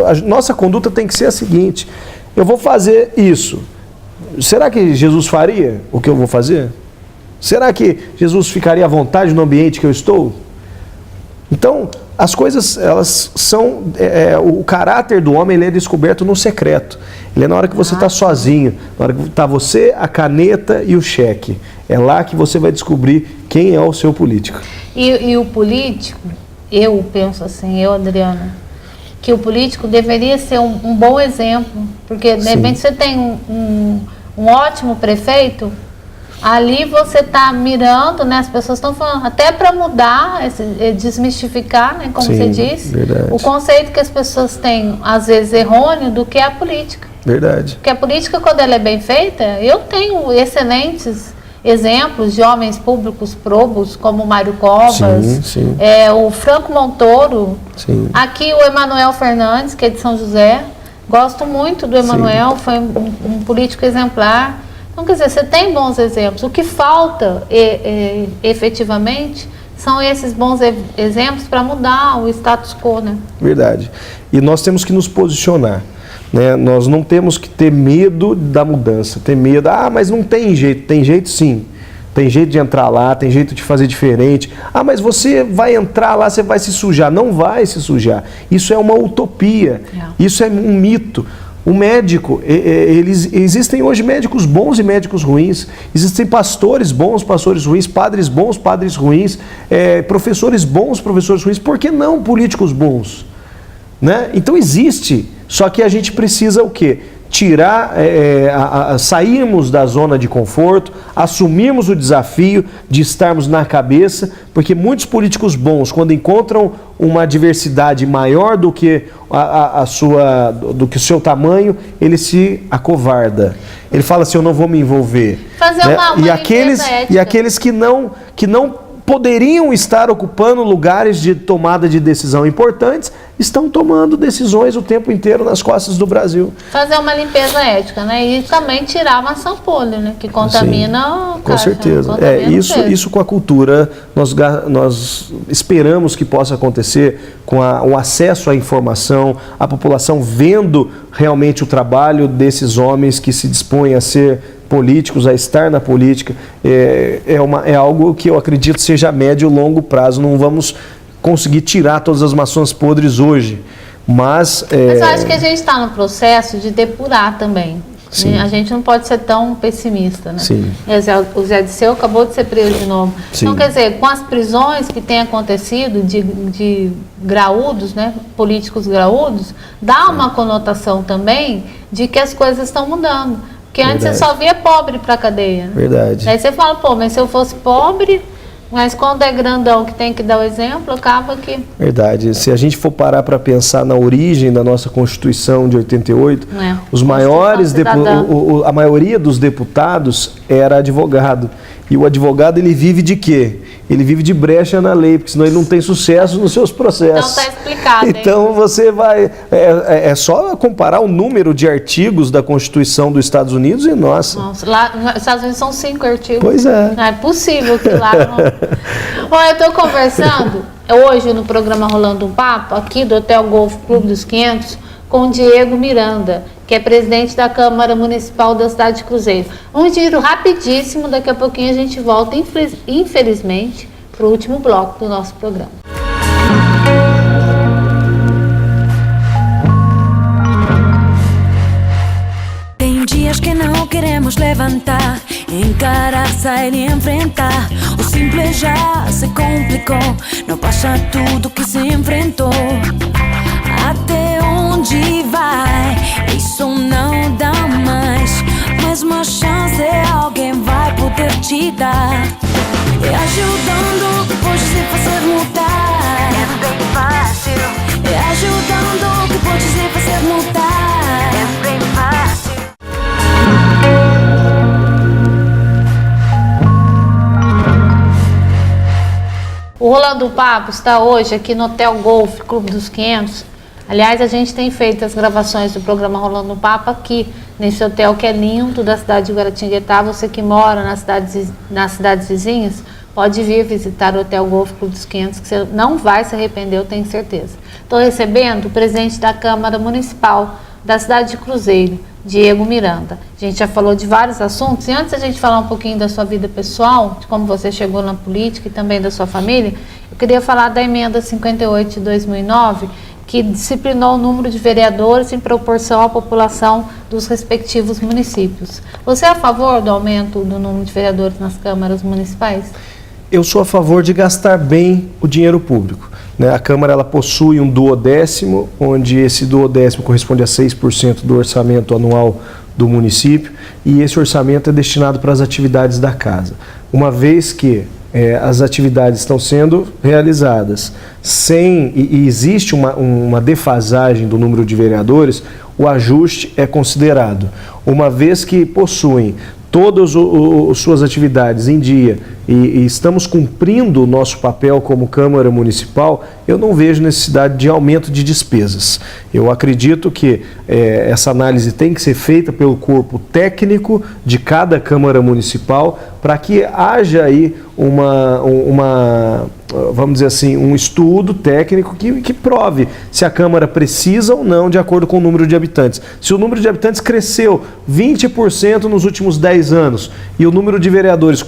A nossa conduta tem que ser a seguinte: eu vou fazer isso. Será que Jesus faria o que eu vou fazer? Será que Jesus ficaria à vontade no ambiente que eu estou? Então, as coisas, elas são... o caráter do homem, ele é descoberto no secreto. Ele é na hora que você está sozinho, na hora que está você, a caneta e o cheque. É lá que você vai descobrir quem é o seu político. E o político, eu penso assim, Adriana, que o político deveria ser um bom exemplo, porque de repente você tem um ótimo prefeito, ali você está mirando, né? As pessoas estão falando, até para mudar, desmistificar, né? Como você disse, verdade. O conceito que as pessoas têm, às vezes errôneo, do que é a política. Verdade. Porque a política, quando ela é bem feita, eu tenho excelentes exemplos de homens públicos probos, como o Mário Covas, o Franco Montoro, aqui o Emanuel Fernandes, que é de São José. Gosto muito do Emanuel, foi um político exemplar. Então, quer dizer, você tem bons exemplos. O que falta, efetivamente, são esses bons exemplos para mudar o status quo, né? Verdade. E nós temos que nos posicionar, né? Nós não temos que ter medo da mudança, ter medo, mas não tem jeito sim. Tem jeito de entrar lá, tem jeito de fazer diferente. Mas você vai entrar lá, você vai se sujar. Não vai se sujar. Isso é uma utopia, isso é um mito. O médico, existem hoje médicos bons e médicos ruins, existem pastores bons, pastores ruins, padres bons, padres ruins, professores bons, professores ruins, por que não políticos bons? Né? Então existe, só que a gente precisa o quê? Tirar, sairmos da zona de conforto, assumirmos o desafio de estarmos na cabeça, porque muitos políticos bons, quando encontram uma diversidade maior do que do que o seu tamanho, ele se acovarda. Ele fala assim, eu não vou me envolver. Fazer uma e aqueles que não poderiam estar ocupando lugares de tomada de decisão importantes, estão tomando decisões o tempo inteiro nas costas do Brasil. Fazer uma limpeza ética, né? E também tirar a maçã podre, né? Que contamina o com certeza. Isso com a cultura, nós esperamos que possa acontecer com o acesso à informação, a população vendo realmente o trabalho desses homens que se dispõem a ser políticos, a estar na política, é algo que eu acredito seja a médio e longo prazo. Não vamos conseguir tirar todas as maçãs podres hoje, mas eu acho que a gente está no processo de depurar também. Né? A gente não pode ser tão pessimista, né? O Zé Disseu acabou de ser preso de novo. Então, quer dizer, com as prisões que têm acontecido de graúdos, né? Políticos graúdos, dá uma conotação também de que as coisas estão mudando. Porque antes você só via pobre para a cadeia. Né? Verdade. Aí você fala, mas se eu fosse pobre, mas quando é grandão que tem que dar o exemplo, acaba que... Verdade. Se a gente for parar para pensar na origem da nossa Constituição de 88, os maiores, a maioria dos deputados era advogado. E o advogado, ele vive de quê? Ele vive de brecha na lei, porque senão ele não tem sucesso nos seus processos. Então está explicado. Então você vai... É só comparar o número de artigos da Constituição dos Estados Unidos e nossa. Lá nos Estados Unidos são 5 artigos. Pois é. Não é possível que lá não... Bom, eu estou conversando hoje no programa Rolando um Papo, aqui do Hotel Golf Clube dos 500, com o Diego Miranda, que é presidente da Câmara Municipal da cidade de Cruzeiro. Um giro rapidíssimo, daqui a pouquinho a gente volta, infelizmente, para o último bloco do nosso programa. Tem dias que não queremos levantar, encarar, sair e enfrentar. O simples já se complicou, não passa tudo que se enfrentou. Até onde vai? Isso não dá mais. Mais uma chance alguém vai poder te dar. E ajudando que pode se fazer mudar. É bem fácil. E ajudando que pode se fazer mudar. É bem fácil. O Rolando o Papo está hoje aqui no Hotel Golf Clube dos 500. Aliás, a gente tem feito as gravações do programa Rolando o Papo aqui, nesse hotel que é lindo, da cidade de Guaratinguetá. Você que mora nas cidades vizinhas, pode vir visitar o Hotel Golf Clube dos 500, que você não vai se arrepender, eu tenho certeza. Estou recebendo o presidente da Câmara Municipal da cidade de Cruzeiro, Diego Miranda. A gente já falou de vários assuntos, e antes a gente falar um pouquinho da sua vida pessoal, de como você chegou na política e também da sua família, eu queria falar da emenda 58 de 2009, que disciplinou o número de vereadores em proporção à população dos respectivos municípios. Você é a favor do aumento do número de vereadores nas câmaras municipais? Eu sou a favor de gastar bem o dinheiro público. A Câmara ela possui um duodécimo, onde esse duodécimo corresponde a 6% do orçamento anual do município, e esse orçamento é destinado para as atividades da casa. Uma vez que as atividades estão sendo realizadas e existe uma defasagem do número de vereadores, o ajuste é considerado. Uma vez que possuem todas as suas atividades em dia e estamos cumprindo o nosso papel como Câmara Municipal, eu não vejo necessidade de aumento de despesas. Eu acredito que essa análise tem que ser feita pelo corpo técnico de cada Câmara Municipal para que haja aí vamos dizer assim, um estudo técnico que prove se a Câmara precisa ou não de acordo com o número de habitantes. Se o número de habitantes cresceu 20% nos últimos 10 anos e o número de vereadores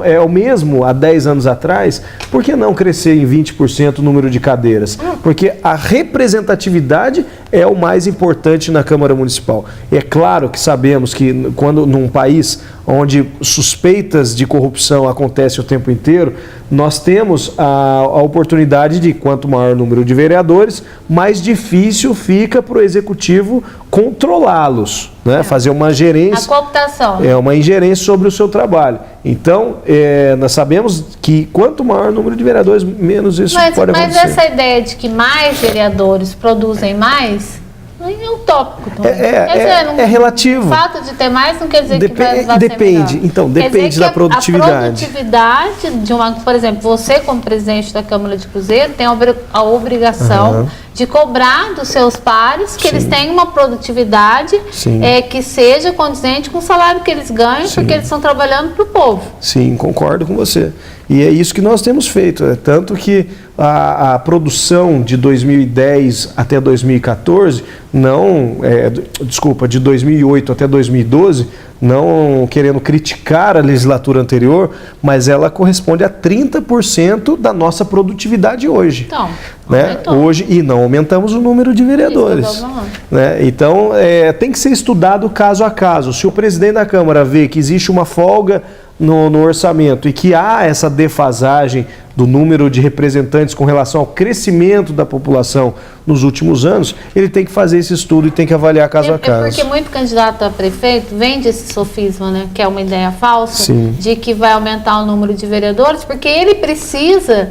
é o mesmo há 10 anos atrás, por que não crescer em 20% o número de cadeiras? Porque a representatividade é o mais importante na Câmara Municipal. E é claro que sabemos que quando num país onde suspeitas de corrupção acontecem o tempo inteiro, nós temos a oportunidade de, quanto maior o número de vereadores, mais difícil fica para o Executivo controlá-los, né? Fazer uma gerência. A cooptação. É uma ingerência sobre o seu trabalho. Então, nós sabemos que quanto maior o número de vereadores, menos isso pode acontecer. Mas essa ideia de que mais vereadores produzem mais é utópico. É relativo. O fato de ter mais não quer dizer que vai depende. ser melhor. Então, depende da produtividade. A produtividade por exemplo, você como presidente da Câmara de Cruzeiro tem a obrigação de cobrar dos seus pares que eles tenham uma produtividade que seja condizente com o salário que eles ganham, porque eles estão trabalhando para o povo. Sim, concordo com você. E é isso que nós temos feito. Tanto que a produção de 2010 até 2014, de 2008 até 2012, não querendo criticar a legislatura anterior, mas ela corresponde a 30% da nossa produtividade hoje. Então, hoje, e não aumentamos o número de vereadores. Então, tem que ser estudado caso a caso. Se o presidente da Câmara vê que existe uma folga no orçamento e que há essa defasagem do número de representantes com relação ao crescimento da população nos últimos anos, ele tem que fazer esse estudo e tem que avaliar caso a caso. Porque muito candidato a prefeito vende esse sofisma, que é uma ideia falsa, de que vai aumentar o número de vereadores, porque ele precisa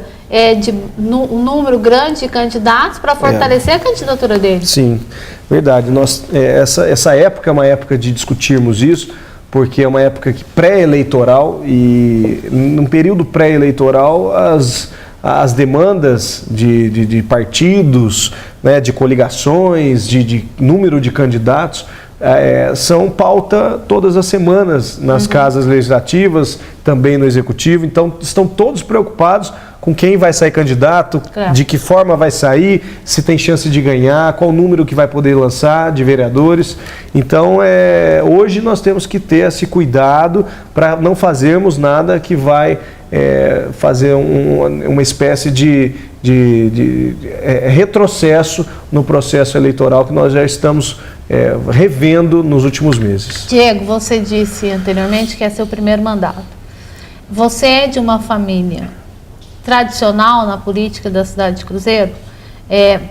de um número grande de candidatos para fortalecer a candidatura dele. Sim, verdade. Essa época é uma época de discutirmos isso, porque é uma época pré-eleitoral e num período pré-eleitoral as demandas de partidos, de coligações, de número de candidatos, são pauta todas as semanas nas casas legislativas, também no Executivo. Então estão todos preocupados com quem vai sair candidato, de que forma vai sair, se tem chance de ganhar, qual o número que vai poder lançar de vereadores. Então, hoje nós temos que ter esse cuidado para não fazermos nada que vai fazer uma espécie de retrocesso no processo eleitoral que nós já estamos revendo nos últimos meses. Diego, você disse anteriormente que é seu primeiro mandato. Você é de uma família tradicional na política da cidade de Cruzeiro.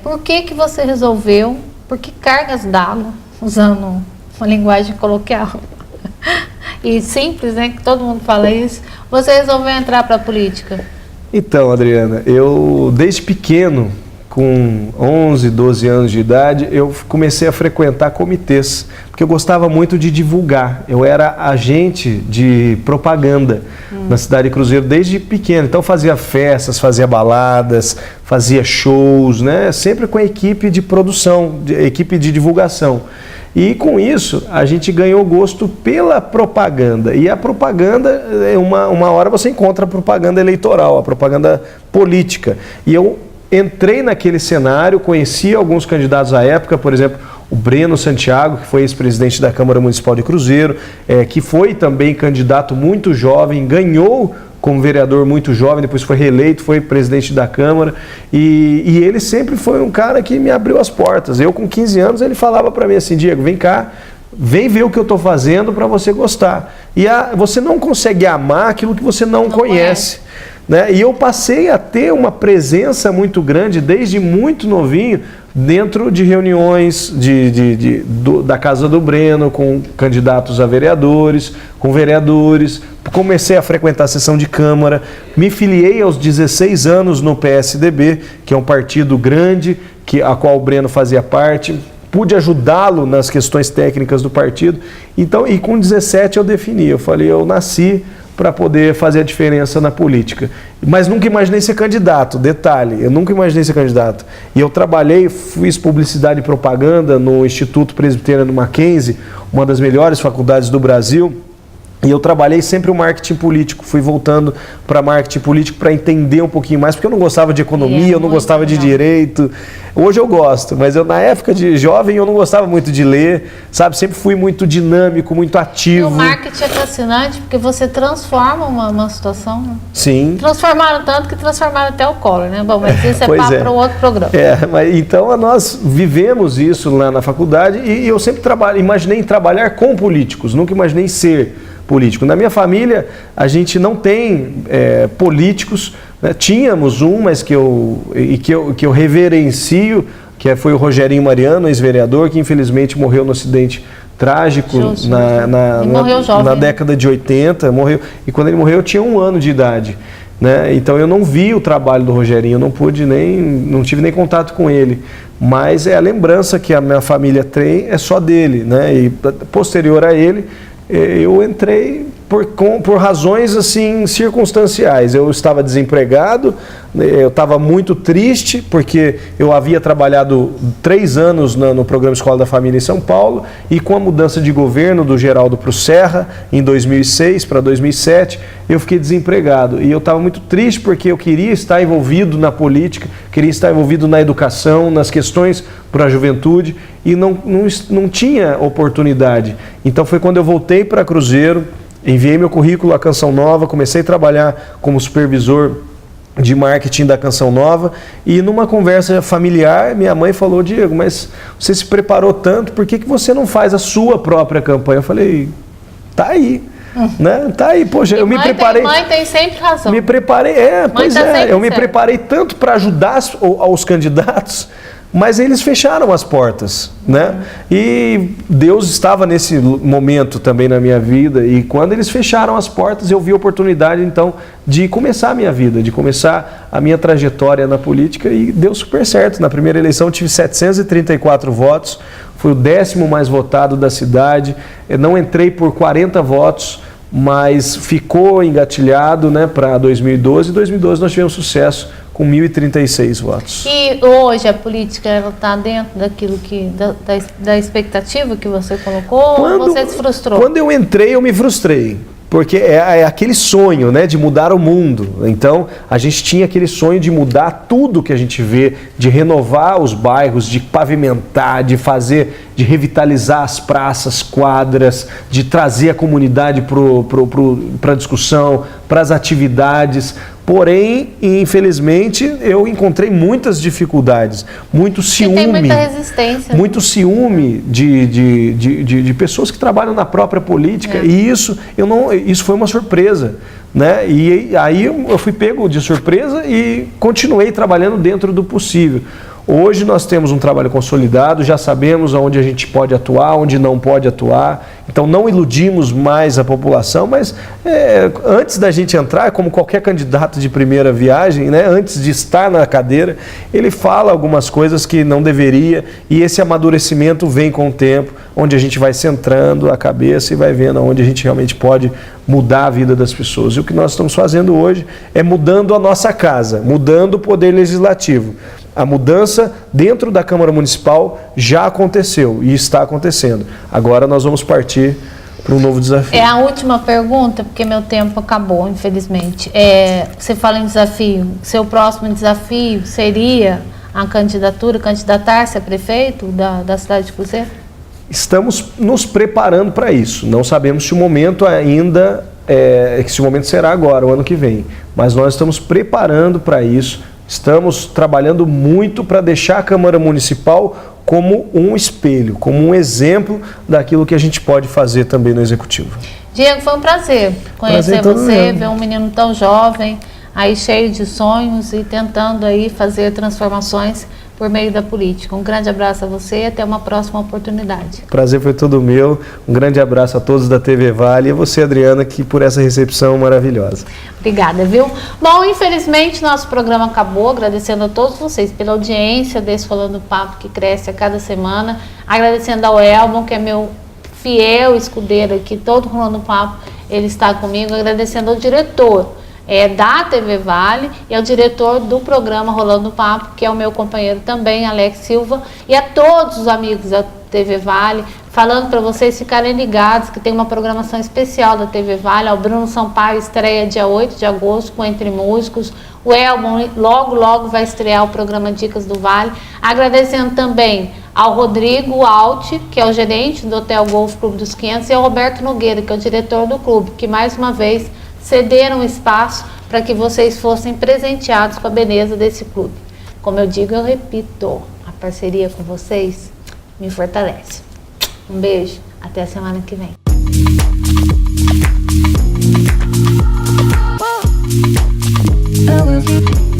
Por que você resolveu, por que cargas d'água, usando uma linguagem coloquial e simples, que todo mundo fala isso, você resolveu entrar para a política? Então, Adriana, eu desde pequeno, com 11, 12 anos de idade, eu comecei a frequentar comitês, porque eu gostava muito de divulgar. Eu era agente de propaganda na cidade de Cruzeiro desde pequeno. Então fazia festas, fazia baladas, fazia shows, sempre com a equipe de produção, equipe de divulgação. E com isso, a gente ganhou gosto pela propaganda. E a propaganda, uma hora você encontra a propaganda eleitoral, a propaganda política. E eu entrei naquele cenário, conheci alguns candidatos à época, por exemplo, o Breno Santiago, que foi ex-presidente da Câmara Municipal de Cruzeiro, que foi também candidato muito jovem, ganhou como vereador muito jovem, depois foi reeleito, foi presidente da Câmara, e ele sempre foi um cara que me abriu as portas. Eu com 15 anos, ele falava para mim assim, Diego, vem cá, vem ver o que eu estou fazendo para você gostar. E você não consegue amar aquilo que você não conhece. Né? E eu passei a ter uma presença muito grande, desde muito novinho, dentro de reuniões da Casa do Breno, com candidatos a vereadores, com vereadores. Comecei a frequentar a sessão de Câmara, me filiei aos 16 anos no PSDB, que é um partido grande, a qual o Breno fazia parte. Pude ajudá-lo nas questões técnicas do partido. Então, e com 17 eu defini, eu falei, eu nasci para poder fazer a diferença na política. Mas nunca imaginei ser candidato, detalhe, eu nunca imaginei ser candidato. E eu trabalhei, fiz publicidade e propaganda no Instituto Presbiteriano Mackenzie, uma das melhores faculdades do Brasil, e eu trabalhei sempre o marketing político, fui voltando para marketing político para entender um pouquinho mais, porque eu não gostava de economia, eu não gostava de direito. Hoje eu gosto, mas na época de jovem eu não gostava muito de ler, sabe? Sempre fui muito dinâmico, muito ativo. E o marketing é fascinante porque você transforma uma situação. Sim. Transformaram tanto que transformaram até o Collor, né? Bom, mas isso é papo para um outro programa. Mas então nós vivemos isso lá na faculdade e eu sempre imaginei trabalhar com políticos, nunca imaginei ser político. Na minha família, a gente não tem políticos, né? Tínhamos um, mas que eu reverencio, que foi o Rogerinho Mariano, ex-vereador, que infelizmente morreu no acidente trágico na década de 80, morreu, e quando ele morreu eu tinha 1 ano de idade. Né? Então eu não vi o trabalho do Rogerinho, não tive nem contato com ele, mas a lembrança que a minha família tem é só dele, né? E posterior a ele, eu entrei por razões assim circunstanciais. Eu estava desempregado, eu estava muito triste porque eu havia trabalhado 3 anos no programa Escola da Família em São Paulo, e com a mudança de governo do Geraldo para o Serra em 2006 para 2007 eu fiquei desempregado, e eu estava muito triste porque eu queria estar envolvido na política, queria estar envolvido na educação, nas questões para a juventude, e não tinha oportunidade. Então foi quando eu voltei para Cruzeiro, enviei meu currículo à Canção Nova, comecei a trabalhar como supervisor de marketing da Canção Nova, e numa conversa familiar, minha mãe falou, Diego, mas você se preparou tanto, por que você não faz a sua própria campanha? Eu falei, tá aí. Né? Tá aí, poxa, eu me preparei. Mãe tem sempre razão. Me preparei, eu me preparei tanto para ajudar os candidatos, mas eles fecharam as portas, né? E Deus estava nesse momento também na minha vida, e quando eles fecharam as portas, eu vi a oportunidade, então, de começar a minha vida, de começar a minha trajetória na política, e deu super certo. Na primeira eleição eu tive 734 votos, fui o 10º mais votado da cidade, eu não entrei por 40 votos, mas ficou engatilhado, né, para 2012, e 2012 nós tivemos sucesso com 1.036 votos. E hoje a política está dentro daquilo da expectativa que você colocou, ou você se frustrou? Quando eu entrei, eu me frustrei, porque é aquele sonho, né, de mudar o mundo. Então, a gente tinha aquele sonho de mudar tudo que a gente vê, de renovar os bairros, de pavimentar, de revitalizar as praças, quadras, de trazer a comunidade para a discussão, para as atividades. Porém, infelizmente, eu encontrei muitas dificuldades, muito ciúme. E tem muita resistência. Muito ciúme de pessoas que trabalham na própria política. E isso foi uma surpresa, né? E aí eu fui pego de surpresa e continuei trabalhando dentro do possível. Hoje nós temos um trabalho consolidado, já sabemos onde a gente pode atuar, onde não pode atuar, então não iludimos mais a população, mas antes da gente entrar, como qualquer candidato de primeira viagem, né, antes de estar na cadeira, ele fala algumas coisas que não deveria, e esse amadurecimento vem com o tempo, onde a gente vai centrando a cabeça e vai vendo onde a gente realmente pode mudar a vida das pessoas. E o que nós estamos fazendo hoje é mudando a nossa casa, mudando o poder legislativo. A mudança dentro da Câmara Municipal já aconteceu e está acontecendo. Agora nós vamos partir para um novo desafio. É a última pergunta, porque meu tempo acabou, infelizmente. Você fala em desafio. Seu próximo desafio seria a candidatar-se a prefeito da cidade de Cruzeiro? Estamos nos preparando para isso. Não sabemos se o momento ainda, se o momento será agora, o ano que vem. Mas nós estamos preparando para isso. Estamos trabalhando muito para deixar a Câmara Municipal como um espelho, como um exemplo daquilo que a gente pode fazer também no Executivo. Diego, foi um prazer conhecer você, ver um menino tão jovem, aí cheio de sonhos e tentando aí fazer transformações por meio da política. Um grande abraço a você e até uma próxima oportunidade. Prazer foi todo meu. Um grande abraço a todos da TV Vale e a você, Adriana, que por essa recepção maravilhosa. Obrigada, viu? Bom, infelizmente nosso programa acabou. Agradecendo a todos vocês pela audiência desse Rolando Papo que cresce a cada semana. Agradecendo ao Elmo, que é meu fiel escudeiro aqui, todo Rolando Papo, ele está comigo. Agradecendo ao diretor da TV Vale e ao diretor do programa Rolando Papo, que é o meu companheiro também, Alex Silva, e a todos os amigos da TV Vale, falando para vocês ficarem ligados que tem uma programação especial da TV Vale. O Bruno Sampaio estreia dia 8 de agosto com Entre Músicos. O Elmo logo vai estrear o programa Dicas do Vale. Agradecendo também ao Rodrigo Alt, que é o gerente do Hotel Golf Clube dos 500, e ao Roberto Nogueira, que é o diretor do clube, que mais uma vez cederam espaço para que vocês fossem presenteados com a beleza desse clube. Como eu digo, eu repito, a parceria com vocês me fortalece. Um beijo, até a semana que vem. I will